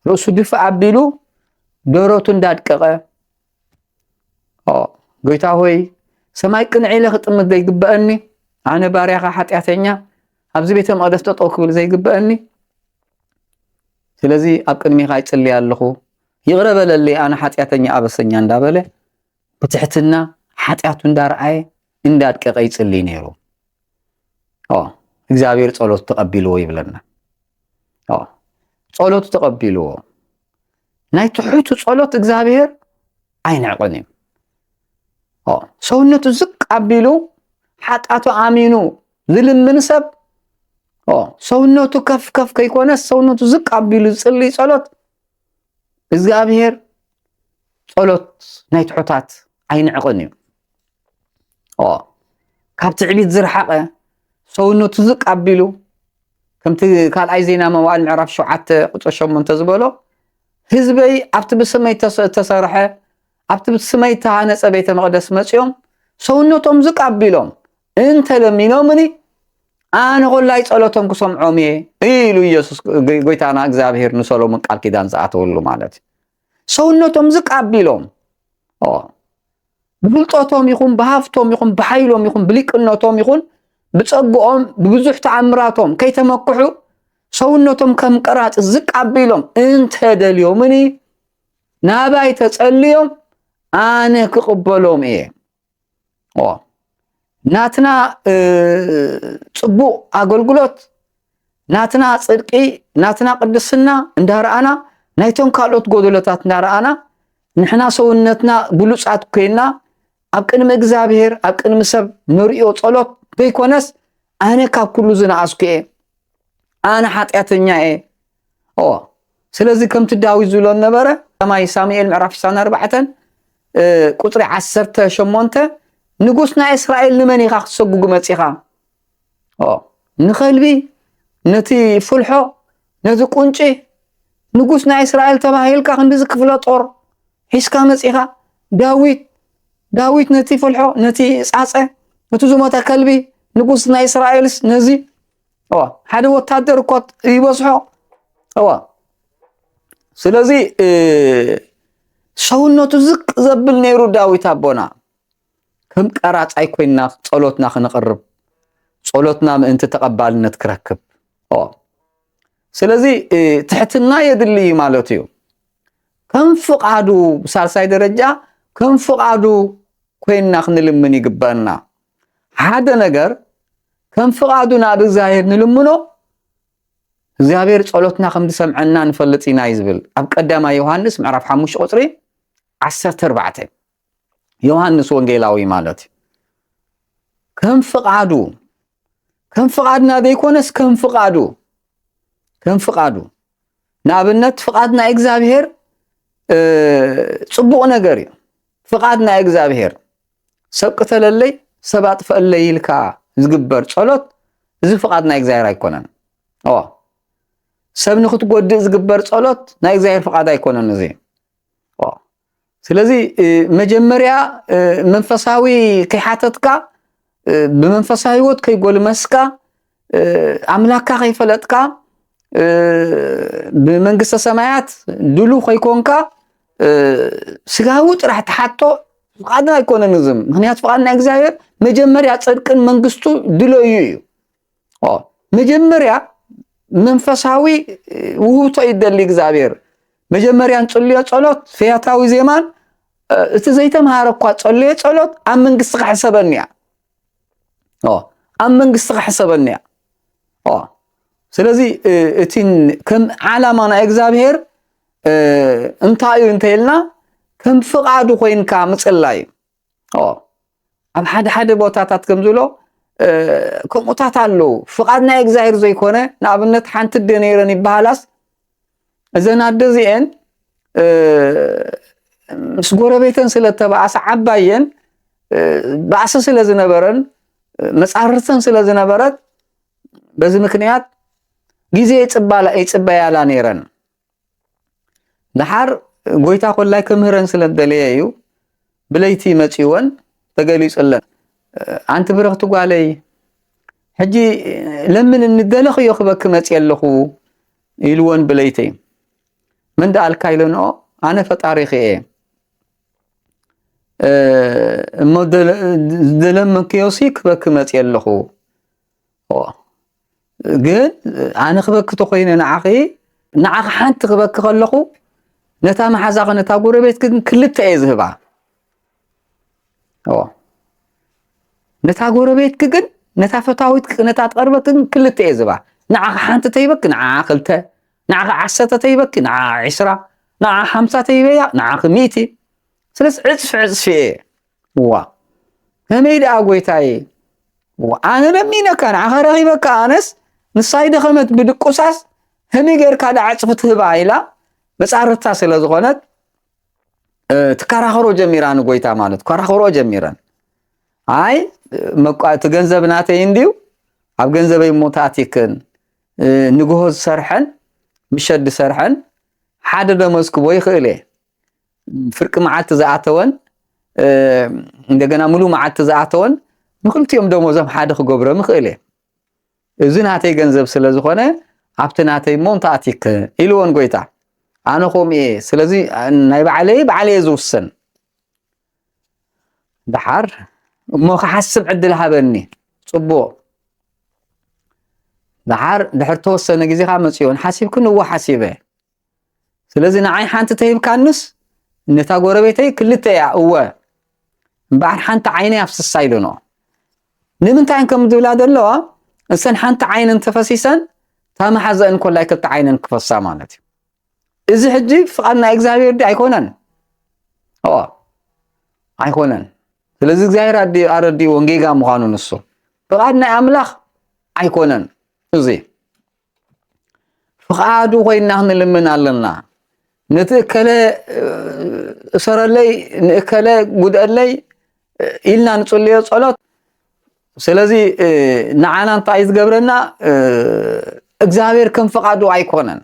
ርእሱ ድፍእ ኣቢሉ ደረቱ እንዳድቀቐ ጎይታ ሆይ ሰማይ ቅንዕ ኢለ ክጥምት ዘይግበአኒ ኣነ ባርያኻ ሓጢኣተኛ ኣብዚ ቤተ መቕደስ ጠጠው ክብል ዘይግበአኒ ስለዚ ኣብ ቅድሚኻ ይጽልይ ኣለኹ ይቕረ በለለይ ኣነ ሓጢኣተኛ ኣበሰኛ እንዳበለ ብትሕትና ሓጢኣቱ እንዳርኣየ እንዳድቀቐ ይጽልይ ነይሩ እግዚአብሔር ጸሎቱ ተቐቢልዎ ይብለና ጸሎቱ ተቐቢልዎ ናይ ትሑቱ ጸሎት እግዚአብሔር ኣይንዕቕን እዩ ሰውነቱ ዝቅ ኣቢሉ ሓጣቱ ኣሚኑ ዝልምን ሰብ ሰውነቱ ከፍ ከፍ ከይኮነስ ሰውነቱ ዝቅ ኣቢሉ ዝጽልይ ጸሎት እግዚአብሔር ጸሎት ናይ ትሑታት ኣይንዕቕን እዩ ካብ ትዕቢት ዝረሓቐ ሰውነቱ ዝቅ ኣቢሉ ከምቲ ካልኣይ ዜና መዋዕል ምዕራፍ 7 ቁጽሪ 8 ዝበሎ ህዝበይ ኣብቲ ብስመይ ተሰርሐ ኣብቲ ብስመይ ተሃነፀ ቤተ መቕደስ መጽዮም ሰውነቶም ዝቅ ኣቢሎም እንተለሚኖምኒ ኣነ ኾላይ ጸሎቶም ክሰምዖም እየ ኢሉ ኢየሱስ ጎይታና እግዚአብሔር ንሰሎሞን ቃል ኪዳን ዝኣተወሉ ማለት እዩ ሰውነቶም ዝቅ ኣቢሎም ብፍልጦቶም ይኹን ብሃፍቶም ይኹን ብሓይሎም ይኹን ብሊቅነቶም ይኹን ብጸጉኦም ብብዙሕ ተኣምራቶም ከይተመክሑ ሰውነቶም ከም ቀራጭ ዝቅ ኣቢሎም እንተደልዮምኒ ናባይ ተጸልዮም ኣነ ክቕበሎም እየ ናትና ጽቡቕ ኣገልግሎት ናትና ጽድቂ ናትና ቅድስና እንዳረኣና ናይቶም ካልኦት ጎደሎታት እንዳረኣና ንሕና ሰውነትና ብሉጻት ኮይና ኣብ ቅድሚ እግዚአብሔር ኣብ ቅድሚ ሰብ ንሪኦ ጸሎት ዘይኮነስ ኣነ ካብ ኩሉ ዝነኣስኩ እየ ኣነ ሓጢኣተኛ እየ ስለዚ ከምቲ ዳዊት ዝብሎ ነበረ ሰማይ ሳሙኤል ምዕራፍ 24 ቁጥሪ 18 ንጉስ ናይ እስራኤል ንመን ኢኻ ክትሰጉጉ መጺኻ ንኸልቢ ነቲ ፍልሖ ነቲ ቁንጪ ንጉስ ናይ እስራኤል ተባሂልካ ክንዲ ዝክፍለ ጦር ሒዝካ መጺኻ ዳዊት ነቲ ፍልሖ ነቲ ጻጸ ነቲ ዝሞተ ከልቢ ንጉስ ናይ እስራኤልስ ነዚ ሓደ ወታደር እኮ ይበስሖ ስለዚ ሰውነቱ ዝቅ ዘብል ነይሩ ዳዊት ኣቦና ከም ቀራጽ ኣይኮይና ጸሎትና ክነቕርብ ጸሎትና ምእንቲ ተቐባልነት ክረክብ ስለዚ ትሕትና የድሊ ማለት እዩ ከም ፍቃዱ ሳልሳይ ደረጃ ከም ፍቃዱ ኮይና ክንልምን ይግባና ሓደ ነገር ከም ፍቃዱ ናብ እግዚአብሔር ንልምኖ እግዚአብሔር ጸሎትና ከም ዝሰምዐና ንፈልጥ ኢና ይዝብል ኣብ ቀዳማይ ዮሐንስ ምዕራፍ 5 ቁጥሪ 14 ዮሐንስ ወንጌላዊ ማለት ከም ፍቃድና ዘይኮነስ ከም ፍቃዱ ንኣብነት ፍቃድና እግዚአብሔር ጽቡቕ ነገር እዩ ፍቃድና እግዚአብሔር ሰብቅተለለይ ሰባት ፈለይ ኢልካ ዝግበር ጸሎት እዚ ፍቃድና እግዚአብሔር ኣይኮነን ሰብ ንኽትጎድእ ዝግበር ጸሎት ናይ እግዚአብሔር ፍቃድ ኣይኮነን እዚ ስለዚ መጀመርያ መንፈሳዊ ከይሓተትካ ብመንፈሳዊ ህይወት ከይጎልመስካ ኣምላክካ ከይፈለጥካ ብመንግስተ ሰማያት ድሉ ከይኮንካ ስጋዊ ጥራሕ ተሓቶ ፍቃድና ኣይኮነን እዚ ምክንያት ፍቃድና እግዚአብሔር መጀመርያ ጽድቅን መንግስቱ ድሎ እዩ መጀመርያ መንፈሳዊ ውህብቶ ይደሊ እግዚአብሔር መጀመርያ ንጽልዮ ጸሎት ፈያታዊ ዜማን እቲ ዘይተምሃረ እኳ ጸልዮ ጸሎት ኣብ መንግስቲ ክሕሰበኒያ ኣብ መንግስቲ ክሕሰበኒያ ስለዚ እቲ ከም ዓላማ ናይ እግዚአብሔር እንታይ እዩ እንተይልና ከም ፍቃዱ ኮይንካ ምጽላይ ኣብ ሓደ ቦታታት ከም ዝብሎ ከምኡታት ኣለው ፍቃድና እግዚአብሔር ዘይኮነ ንኣብነት ሓንቲ ደነይረን ይበሃላስ እዘን ኣደዚአን ምስ ጎረቤተን ስለተባኣሰ ዓባየን ባእሲ ስለዝነበረን መጻርርተን ስለዝነበረት በዚ ምክንያት ጊዜ ይጽበያላ ነይረን ድሓር ጎይታ ኮላይ ክምህረን ስለደለየ እዩ ብለይቲ መጪወን ተገሊጹለን ኣንቲ ብረኽቲ ጓለይ ሕጂ ለምን እንደለኽዮ ክበክ መጽ የለኹ ኢልወን ብለይቲ ምን ዳልካ ኢለንኦ ኣነ ፈጣሪኺ እየ እሞ ደለመንክዮሲ ክበክ መጽ የለኹ ግን ኣነ ክበክ ተኾይነ ንዓኺ ሓንቲ ክበክ ከለኹ ነታ መሓዛኸ ነታ ጎረቤት ግን ክልተ እየ ዝህባ ነታ ጎረቤት ግን ነታ ፈታዊት ነታ ተቀርበት ግን ክልተ እየ ዝህባ ንዓኺ ሓንቲ ተይበክ ንዓ ክልተ ንዓኺ 10 ተይበክ ንዓ 20 ንዓ 50 ተይበያ ንዓኺ 100 ስለዚ ዕፅፍ እየ ከመይ ደኣ ጎይታዬ ኣነ ለሚነካ ንዓኺ ረኺበካ ኣነስ ንሳይ ደኸመት ብድቁሳስ ከመይ ጌርካ ዳ ዕፅፍ ትህባ ኢላ መጻርታ ስለ ዝኾነት ትከራኸሮ ጀሚራ ንጎይታ ማለት ከራኸሮ ጀሚረን ኣይ መቋት ገንዘብ ናተይ እንዲው ኣብ ገንዘበይ ሞታቲክን ንግሆ ዝሰርሐን ምሸድ ዝሰርሐን ሓደ ደመወዝ ክቦ ይኽእል ፍርቂ መዓልቲ ዝኣተወን እንደገና ሙሉ መዓልቲ ዝኣተወን ንክልቲኦም ደመወዞም ሓደ ክገብሮም ይኽእል እዚ ናተይ ገንዘብ ስለ ዝኾነ ኣብቲ ናተይ ሞንታቲክ ኢልዎን ጎይታ ኣነ ኸም እየ ስለዚ ናይ ባዕለይ ዝውስን ድሓር እሞ ክሓስብ ዕድል ሃበኒ ጽቡቕ ድሕር ተወሰነ ግዜኻ መጽዮን ሓሲብክን እዎ ሓሲበ ስለዚ ንዓይ ሓንቲ ተሂብካንስ ነታ ጎረቤተይ ክልተ እያ እወ እምበኣር ሓንቲ ዓይነይ ኣፍስሳ ኢሉኖ ንምንታይ ከም ዝብላ ዘለዋ እሰን ሓንቲ ዓይነን ተፈሲሰን ታመሓዘአን ኮላይ ክልተ ዓይነን ክፈሳ ማለት እዩ እዚ ሕጂ ፍቃድና እግዚአብሔር ዲ ኣይኮነን ኣይኮነን ስለዚ እግዚአብሔር ኣረዲ ወንጌጋ ምዃኑ ንሱ ፍቃድና ኣምላኽ ኣይኮነን እዚ ፍቃዱ ኮይና ክንልምን ኣለና ንትእከለ እሰረለይ ንእከለ ጉድአለይ ኢልና ንጽልዮ ጸሎት ስለዚ ንዓና እንታይ ዝገብረና እግዚአብሔር ከም ፍቃዱ ኣይኮነን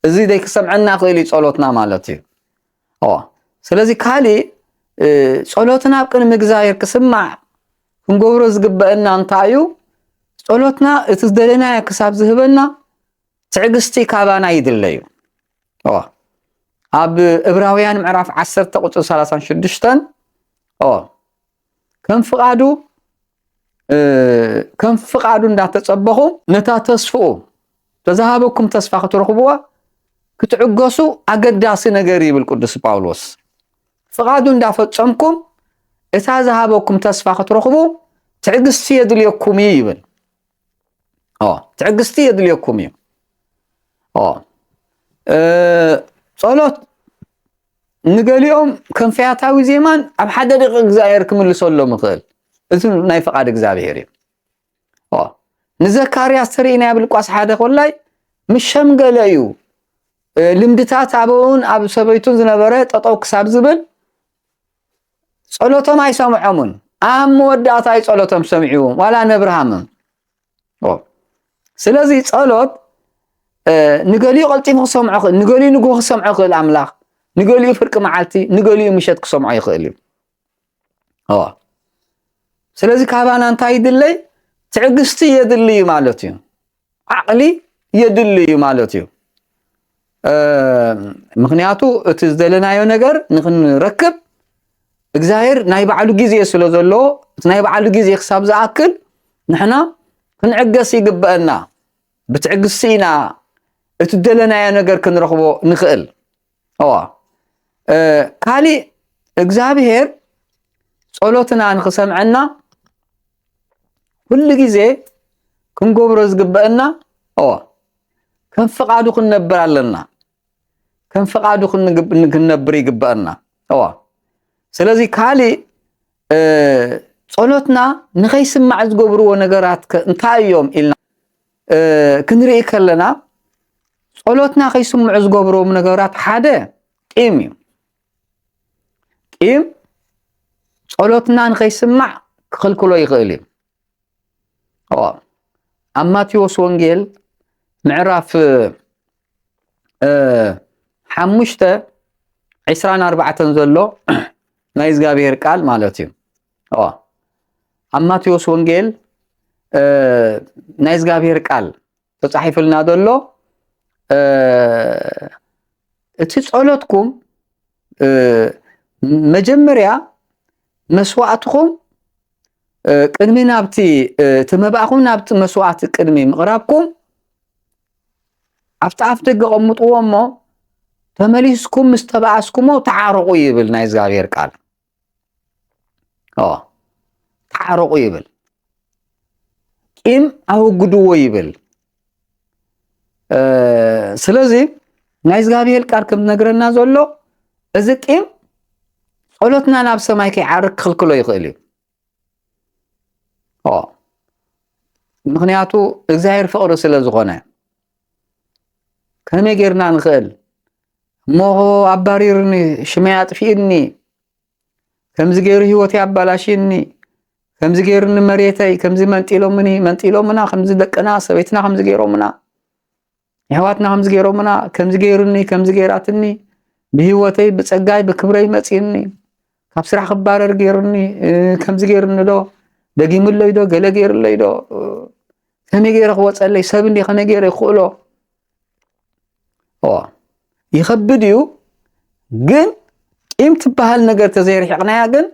እዚ ደይ ክሰምዐና ክእል ጸሎትና ማለት እዩ ስለዚ ካሊ ጸሎትና ኣብ ቅድሚ እግዚአብሔር ክስማዕ ክንገብሮ ዝግበአና እንታይ እዩ ጸሎትና እቲ ዝደለናዮ ክሳብ ዝህበና ትዕግስቲ ካባና ይድለዩ ኣብ ዕብራውያን ምዕራፍ 10 ቁጥር 36 ከም ፍቃዱ እንዳተጸበኹ ነታ ተስፍኡ ተዛሃበኩም ተስፋ ክትረኽብዋ ክትዕገሱ ኣገዳሲ ነገር ይብል ቅዱስ ጳውሎስ ፍቃዱ እንዳፈጸምኩም እታ ዝሃበኩም ተስፋ ክትረኽቡ ትዕግስቲ የድልየኩም ይብል ትዕግስቲ የድልየኩም እዩ ጸሎት ንገሊኦም ከም ፈያታዊ ዜማን ኣብ ሓደ ደቂቕ እግዚአብሔር ክምልሰሎም ይኽእል እዚ ናይ ፍቃድ እግዚአብሔር እዩ ንዘካርያስ ተሪእና ኣብ ሉቃስ 1 ኮላይ ምሸምገለ እዩ ልምድታት ኣብውን ኣብ ሰበይቱን ዝነበረ ጠጠው ክሳብ ዝብል ጸሎቶም ኣይሰምዖምን ኣብ መወዳእታይ ጸሎቶም ሰምዒዎም ዋላ ነብርሃምን ስለዚ ጸሎት ንገሊኡ ቀልጢፉ ክሰምዖ ይኽእል ንገሊኡ ንጉህ ክሰምዖ ይኽእል ኣምላኽ ንገሊኡ ፍርቂ መዓልቲ ንገሊኡ ምሸት ክሰምዖ ይኽእል እዩ ስለዚ ካባና እንታይ ይድለይ ትዕግስቲ የድልይ ማለት እዩ ዓቕሊ የድልይ ማለት እዩ ምክንያቱ እቲ ዝደለናዮ ነገር ንክንረክብ እግዚአብሔር ናይ ባዕሉ ግዜ ስለ ዘሎ እቲ ናይ ባዕሉ ግዜ ክሳብ ዝኣክል ንሕና ክንዕገስ ይግበአና ብትዕግስቲ ኢና እቲ ዝደለናዮ ነገር ክንረኽቦ ንኽእል ካሊእ እግዚአብሔር ጸሎትና ንክሰምዐና ኩሉ ግዜ ክንገብሮ ዝግበአና ከም ፍቃዱ ክንነብር ኣለና ከም ፍቃዱ ክንነብር ይግበአና ስለዚ ካሊእ ጸሎትና ንኸይስማዕ ዝገብርዎ ነገራት እንታይ እዮም ኢልና ክንርኢ ከለና ጸሎትና ከይስምዑ ዝገብርዎም ነገራት ሓደ ቂም እዩ ቂም ጸሎትና ንኸይስማዕ ክኽልክሎ ይኽእል እዩ ኣብ ማቴዎስ ወንጌል ምዕራፍ 5:24 ዘሎ ናይ እግዚአብሔር ቃል ማለት እዩ ኣብ ማቴዎስ ወንጌል ናይ እግዚአብሔር ቃል ተጻሒፍልና ዘሎ እቲ ጸሎትኩም መጀመርያ መስዋዕትኩም ቅድሚ ናብቲ ተመባእኩም ናብቲ መስዋዕት ቅድሚ ምቕራብኩም ኣብቲ ኣፍ ደገ ቀምጥዎ እሞ ተመሊስኩም ምስ ተባኣስኩሞ ተዓረቁ ይብል ናይ እግዚአብሔር ቃል ተዓረቁ ይብል ቂም ኣወግድዎ ይብል ስለዚ ናይ እግዚአብሔር ቃል ከም ዝነግረና ዘሎ እዚ ቂም ጸሎትና ናብ ሰማይ ከይዓርግ ክኽልክሎ ይኽእል እዩ ምክንያቱ እግዚአብሔር ፍቅሪ ስለ ዝኾነ ከመይ ጌርና ንኽእል እሞ ኣባሪርኒ ሽመይ ኣጥፊእኒ ከምዚ ገይሩ ህይወተይ ኣባላሽኒ ከምዚ ገይሩኒ መሬተይ ከምዚ መንጢሎምና ከምዚ ደቅና ሰበይትና ከምዚ ገይሮምና ኣሕዋትና ከምዚ ገይሮምና ከምዚ ገይሩኒ ከምዚ ገይራትኒ ብህይወተይ ብጸጋይ ብክብረይ መጺኒ ካብ ስራሕ ክባረር ገይሩኒ ከምዚ ገይሩኒ ዶ ደጊሙለይ ዶ ገለ ገይሩለይ ዶ ከመይ ገይረ ክወፀለይ ሰብ እንዲ ከመይ ገይረ ይኽእሎ ይኸብድ እዩ ግን ቂም ትበሃል ነገር ተዘይርሒቕናያ ግን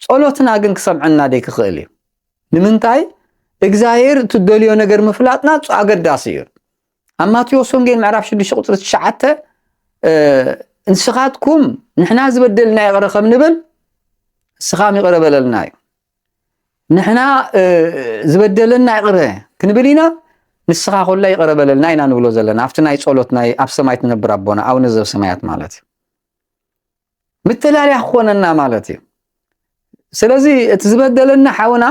ጸሎትና ግን ክሰምዐና ደይክኽእል እዩ ንምንታይ እግዚአብሔር ትደልዮ ነገር ምፍላጥና ኣገዳሲ እዩ ኣብ ማቴዎስ ወንጌል ምዕራፍ 6:9 እንስኻትኩም ንሕና ዝበደልና ይቕረ ከም ንብል ንስኻም ይቕረ በለልና እዩ ንሕና ዝበደለና ይቕረ ክንብል ኢና ንስኻ ኮላ ይቕረ በለልና ኢና ንብሎ ዘለና ኣብቲ ናይ ጸሎት ናይ ኣብ ሰማይ ትነብር ኣቦና ኣቡነ ዘበሰማያት ማለት እዩ ምትላልያ ክኾነና ማለት እዩ ስለዚ እቲ ዝበደለና ሓውና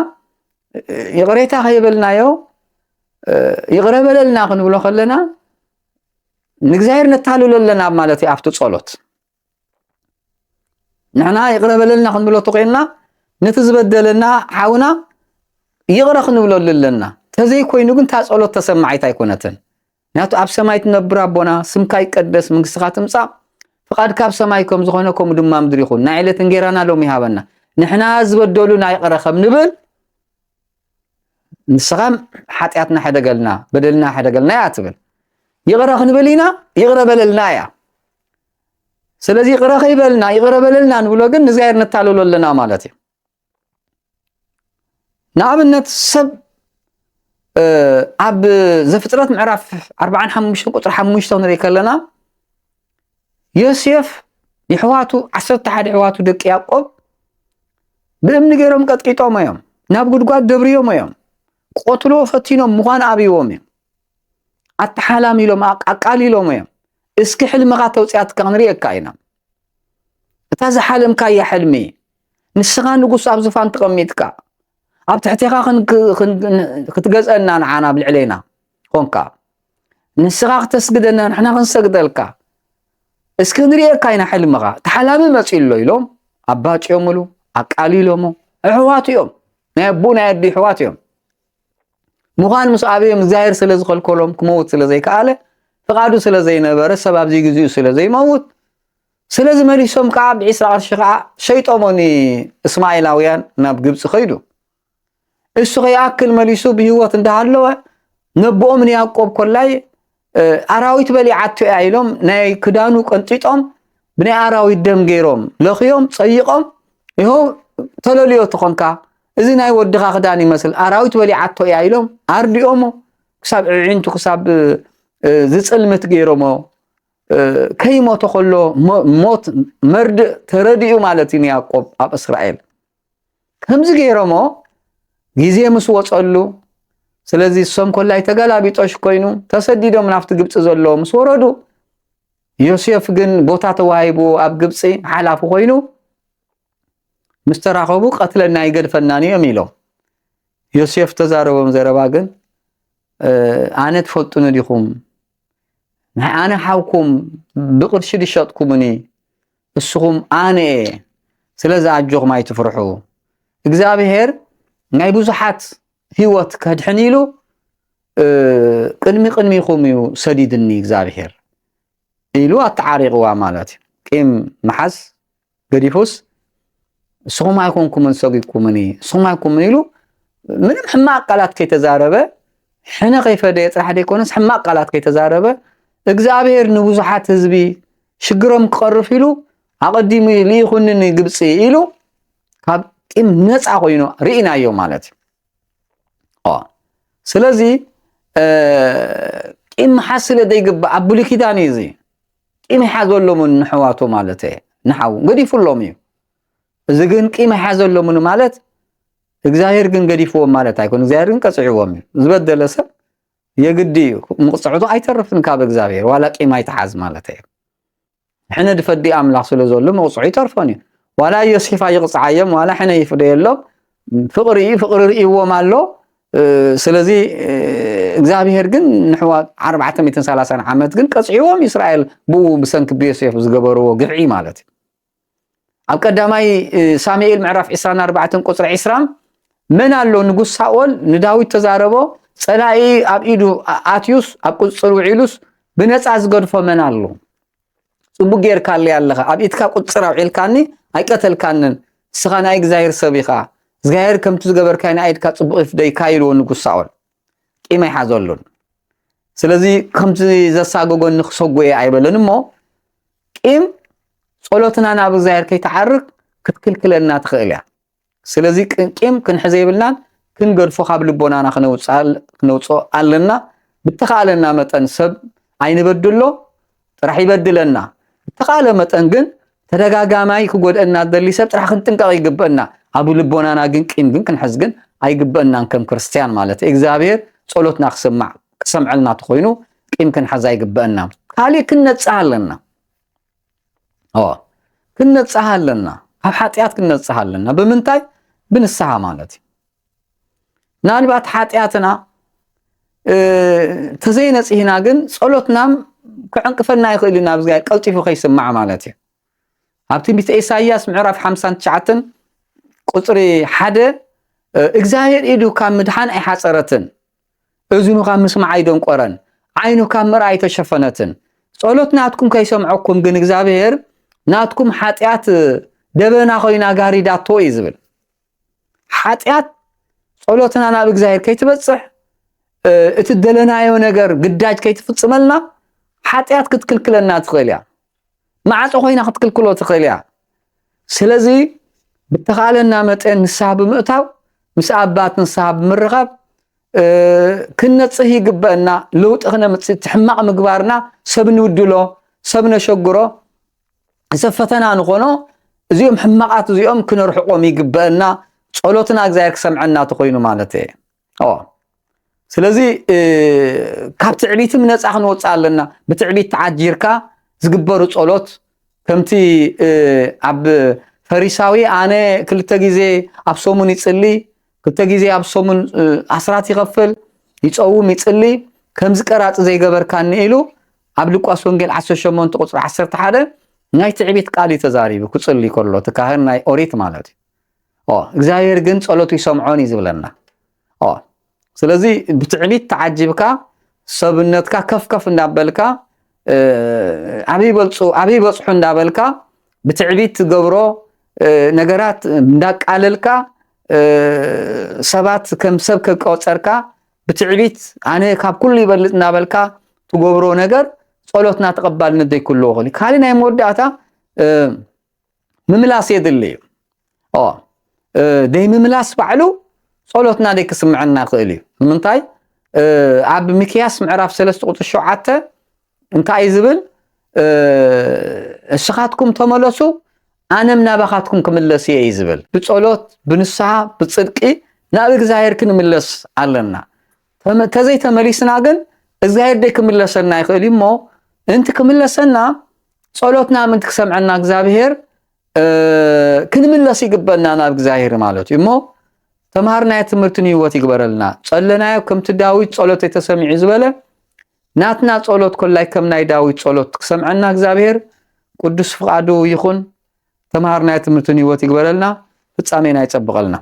ይቕሬታ ከይበልናዮ ይቕረ በለልና ክንብሎ ከለና ንእግዚአብሔር ነታልሎ ኣለና ማለት እዩ ኣብቲ ጸሎት ንሕና ይቕረ በለልና ክንብሎ ተኾይንና ነቲ ዝበደለና ሓውና ይቕረ ክንብሎ ኣለና ተዘይ ኮይኑ ግን ታ ጸሎት ተሰማዒት ኣይኮነትን ምክንያቱ ኣብ ሰማይ ትነብር ኣቦና ስምካ ይቀደስ መንግስትኻ ትምጻእ ፍቃድካ ኣብ ሰማይ ከም ዝኾነ ከምኡ ድማ ምድሪ ይኹን ናይ ዕለት እንጀራና ሎሚ ሃበና ንሕና ዝበደሉና ይቕረ ከም ንብል ንስኻም ሓጢኣትና ሓደገልና በደልና ሓደገልና እያ ትብል ይቕረ ክንብል ኢና ይቕረ በለልና እያ ስለዚ ይቕረ ከይበልና ይቕረ በለልና ንብሎ ግን ንእግዚአብሔር ነታልሎ ኣለና ማለት እዩ ንኣብነት ሰብ ኣብ ዘፍጥረት ምዕራፍ 45 ቁጥሪ 5 ንርኢ ከለና ዮሴፍ يحواتو 11 حواتو دق يعقوب بأمن غيرهم قطقيطوم يوم ناب غدغاد دبريوم يوم قتلو فتينو مخان ابيوم اتحالام يلوم اقاليلوم يوم اسكي حلمغا توصيات كانري كاينا تاز حلم كاي حلمي نسغا نغوس اب زفان تقميتكا اب تحتيخا كتغزنا نعانا بالعلينا كونكا نسغا تسجدنا نحنا نسجدلكا اسكندريه كاينا حلمغا تحلامي مصيلو يلوم اباچ يوملو اقاليلومو احواتيوم نابونا يدي حواتيوم مغان مصابيهم زاهر سلازي خلكلهم كموت سلازي كاله فقادو سلازي نبره سبب زي غزيو سلازي موت سلازي مريسوم كعب عيسى ارشقا شيطوموني اسماعيلاويان ناب ግብጽ خيدو እሱ ያክል መልሶ በህይወት እንዳለው ነቦም ነው ያቆብ ኮላይ አራዊት በሊዓቱ አይሎም ናይ ክዳኑ ቀንጢጦም ብናይ አራዊት ደም ገይሮም ለخيوم ፀይቆም ይሆ ተለልዮ ተኾንካ እዚ ናይ ወድኻ ክዳን ይመስል አራዊት በሊዓቱ አይሎም አርዲኦሞ ክሳብ ዒንቱ ክሳብ ዝጽልመት ገይሮሞ ከይሞት ኮሎ ሞት መርድ ተረዲኡ ማለት ነው ያቆብ አብ እስራኤል ከምዚ ገይሮሞ ጊዜ ምስ ወጸሉ ስለዚህ ሶም ኮላይ ተገላቢጦሽ ኮይኑ ተሰዲዶም ናፍት ግብጽ ዘሎም ስወረዱ ዮሴፍ ግን ቦታ ተዋሂቡ አብ ግብጽ ሓላፉ ኮይኑ ምስተራኸቡ ቀትለና ይገድፈናኒ የሚሎ ዮሴፍ ተዛረበም ዘረባ ግን አነ ተፈጡን ዲኹም አነ ሓውኩም ብቅርሽ ዲሸጥኩምኒ እስኹም አነ ስለዚህ አጆግ ማይ ትፍርሑ እግዚአብሔር ናይ ብዙሓት ህይወት ከድሕኒሉ ቅድሚኹም እዩ ሰዲድኒ እግዚአብሔር ኢሉ አትዓሪቅዋ ማለት ቂም መሐስ ገዲፉስ ስኹም አይኮንኩም እንሰጊኩምኒ ስኹም አይኮን ኢሉ ምንም ሕማቅ ቃላት ከይተዛረበ ሕነ ከይፈደ የጥራሕ ደይኮነስ ሕማቅ ቃላት ከይተዛረበ እግዚአብሔር ንብዙሓት ህዝቢ ሽግሮም ክቀርፍ ኢሉ አቀዲሙ ሊኹንን ግብጽ ኢሉ ካብ ቂም ነፃ ኮይኑ ርኢናዮ ማለት ስለዚህ ቂም ሓስለ ደይግባ አብሊ ኪዳን እዚ ቂም ሓዘሎም ንሕዋቶ ማለት ንሓው ገዲፉሎም እዩ እዚ ግን ቂም ሓዘሎም ማለት እግዚአብሔር ግን ገዲፍዎም ማለት አይኮን እግዚአብሔር ግን ቀጽዕዎም ዝበደለ ሰብ የግዲ መቅጽዕቱ አይተርፍን ካብ እግዚአብሔር ዋላ ቂም አይተሓዝ ማለት እዩ ሕነ ድፈዲ አምላክ ስለዘሎ መቅጽዑ ይተርፈን እዩ ولا يوسف يقصعيم ولا حنا يفديلو فقري رئيوم አሎ ስለዚህ እግዚአብሔር ግን ንሕዋ 430 ዓመት ግን ቀጽዕዎም እስራኤል ብሰንክ ዮሴፍ ዝገበርዎ ግዕዒ ማለት ኣብ ቀዳማይ ሳሙኤል ምዕራፍ 24 ቁጽር 20 ምን አሎ ንጉስ ሳኦል ንዳዊት ተዛረቦ ጸላኢ ኣብ ኢዱ አትዩስ ኣብ ቁጽር ውዒሉስ ብነጻ ዝገድፎ ምን አሎ ጽቡቅ ጌርካለ ያለኸ ኣብ ኢትካ ቁጽር አውዒልካኒ አይቀተልካንን ስኻና እግዚአብሔር ሰቢኻ እግዚአብሔር ከምቱ ዝገበርካይና አይድካ ጽቡቅ ይፍደይ ካይሉ ንጉስ ሳኦል ቂም ይሓዘሉን ስለዚህ ከምቱ ዘሳጎጎን ንኽሰጎየ አይበለንሞ ቂም ጸሎትና ናብ እግዚአብሔር ከይተዓርቅ ክትክልክለና ትኽእል እያ ስለዚህ ቂም ክንሕዘ ይብልናን ክንገድፎ ካብ ልቦናና ክነውጾ ኣለና ብተኻለና መጠን ሰብ አይንበድሎ ጥራሕ ይበድለና ብተኻለ መጠን ግን ተደጋጋማይ ክጎድአና ደሊ ሰብ ጥራሕ ክንጥንቀቕ ይግበአና አቡ ልቦናና ግን ቂም ግን ክንሕዝ ግን አይግበአናን ከም ክርስቲያን ማለት እግዚአብሔር ጸሎትና ክሰምዓልና ተኮይኑ ቂም ክንሕዝ አይግበአና ካሊ ክንነጽሃለና ክንነጽሃለና ካብ ኃጢአት ክንነጽሃለና በምንታይ ብንስሐ ማለት ናልባት ኃጢአትና ተዘይነጽሂና ግን ጸሎትናም ክዕንቅፈና ይኽእልና ብዝጋይ ቀልጢፉ ከይስማዕ ማለት እዩ ኣብ ትንቢተ ኢሳይያስ ምዕራፍ 59 ቁጽሪ 1 እግዚአብሔር ኢዱ ካብ ምድሓን አይሓጸረትን እዝኑ ካብ ምስማዕ አይደንቆረን ዓይኑ ካብ ምርኣይ ተሸፈነትን ጸሎትናትኩም ከይሰምዐኩም ግን እግዚአብሔር ናትኩም ኃጢአት ደበና ኮይና ጋሪዳቶ ይዝብል ኃጢአት ጸሎትና ናብ እግዚአብሔር ከይትበጽሕ እቲ ደለናዮ ነገር ግዳጅ ከይትፍጽመልና ኃጢአት ክትክልክለና ትኽእል እያ ማዕጾ ኮይና ክትክልክሎ ትኽእል እያ ስለዚህ ብተኻለና መጠን ንስሓ ብምእታው ምስ ኣባት ንስሓ ብምርኻብ ክንነጽህ ይግበአና ለውጥ ክነምጽእ ትሕማቕ ምግባርና ሰብ ንውድሎ ሰብ ነሸግሮ ሰብ ፈተና ንኾኖ እዚኦም ሕማቃት እዚኦም ክንርሕቆም ይግበአና ጸሎትና እግዚአብሔር ክሰምዐና ተኮይኑ ማለት እዩ ስለዚ ካብ ትዕቢትም ነፃ ክንወፅእ ኣለና ብትዕቢት ተዓጂርካ ዝግበሩ ጸሎት ከምቲ ኣብ ፈሪሳዊ ኣነ ክልተ ግዜ ኣብ ሰሙን ይጽሊ ክልተ ግዜ ኣብ ሰሙን ኣስራት ይኸፍል ይጸውም ይጽሊ ከምዚ ቀራጽ ዘይገበርካኒ ኢሉ ኣብ ሉቃስ ወንጌል 18 ቁጽሪ 11 ናይ ትዕቢት ቃል ተዛሪቡ ክጽሊ ከሎ ተካህን ናይ ኦሪት ማለት እዩ እግዚአብሔር ግን ጸሎቱ ይሰምዖን ይዝብለና ስለዚ ብትዕቢት ተዓጅብካ ሰብነትካ ከፍ እንዳበልካ አብይ በጽሑ እንዳበልካ ብትዕቢት ገብሮ ነገራት እንዳቃለልካ ሰባት ከም ሰብ ከቆጸርካ ብትዕቢት ኣነ ካብ ኩሉ ይበልጥ እንዳበልካ ትገብሮ ነገር ጸሎትና ተቀባልነት ዘይክሉ ሆሊ ካሊ ናይ መወዳእታ ምምላስ የድሊ ደይ ምምላስ ባዕሉ ጸሎትና ደይ ክስምዐና ይኽእል እዩ ምንታይ ኣብ ሚክያስ ምዕራፍ 3 ቁጥሪ 7 እንታይ ዝብል እስኻትኩም ተመለሱ ኣነም ናባኻትኩም ክምለስ እየ ዝብል ብጸሎት ብንስሓ ብጽድቂ ናብ እግዚአብሔር ክንምለስ ኣለና ተዘይ ተመሊስና ግን እግዚአብሔር ደይ ክምለሰና ይኽእል እሞ እንት ክምለሰና ጸሎትና ምንት ክሰምዐና እግዚአብሔር ክንምለስ ይግበአና ናብ እግዚአብሔር ማለት እዩ እሞ ተማሃርናዮ ትምህርትን ህይወት ይግበረልና ጸለናዮ ከምቲ ዳዊት ጸሎት የተሰሚዕ ዝበለ ናትና ጸሎት ኮላይ ከም ናይ ዳዊት ጸሎት ክሰምዐና እግዚአብሔር ቅዱስ ፍቃዱ ይኹን ተማሃርናዮ ትምህርትን ህይወት ይግበረልና ፍጻሜና ይጸብቀልና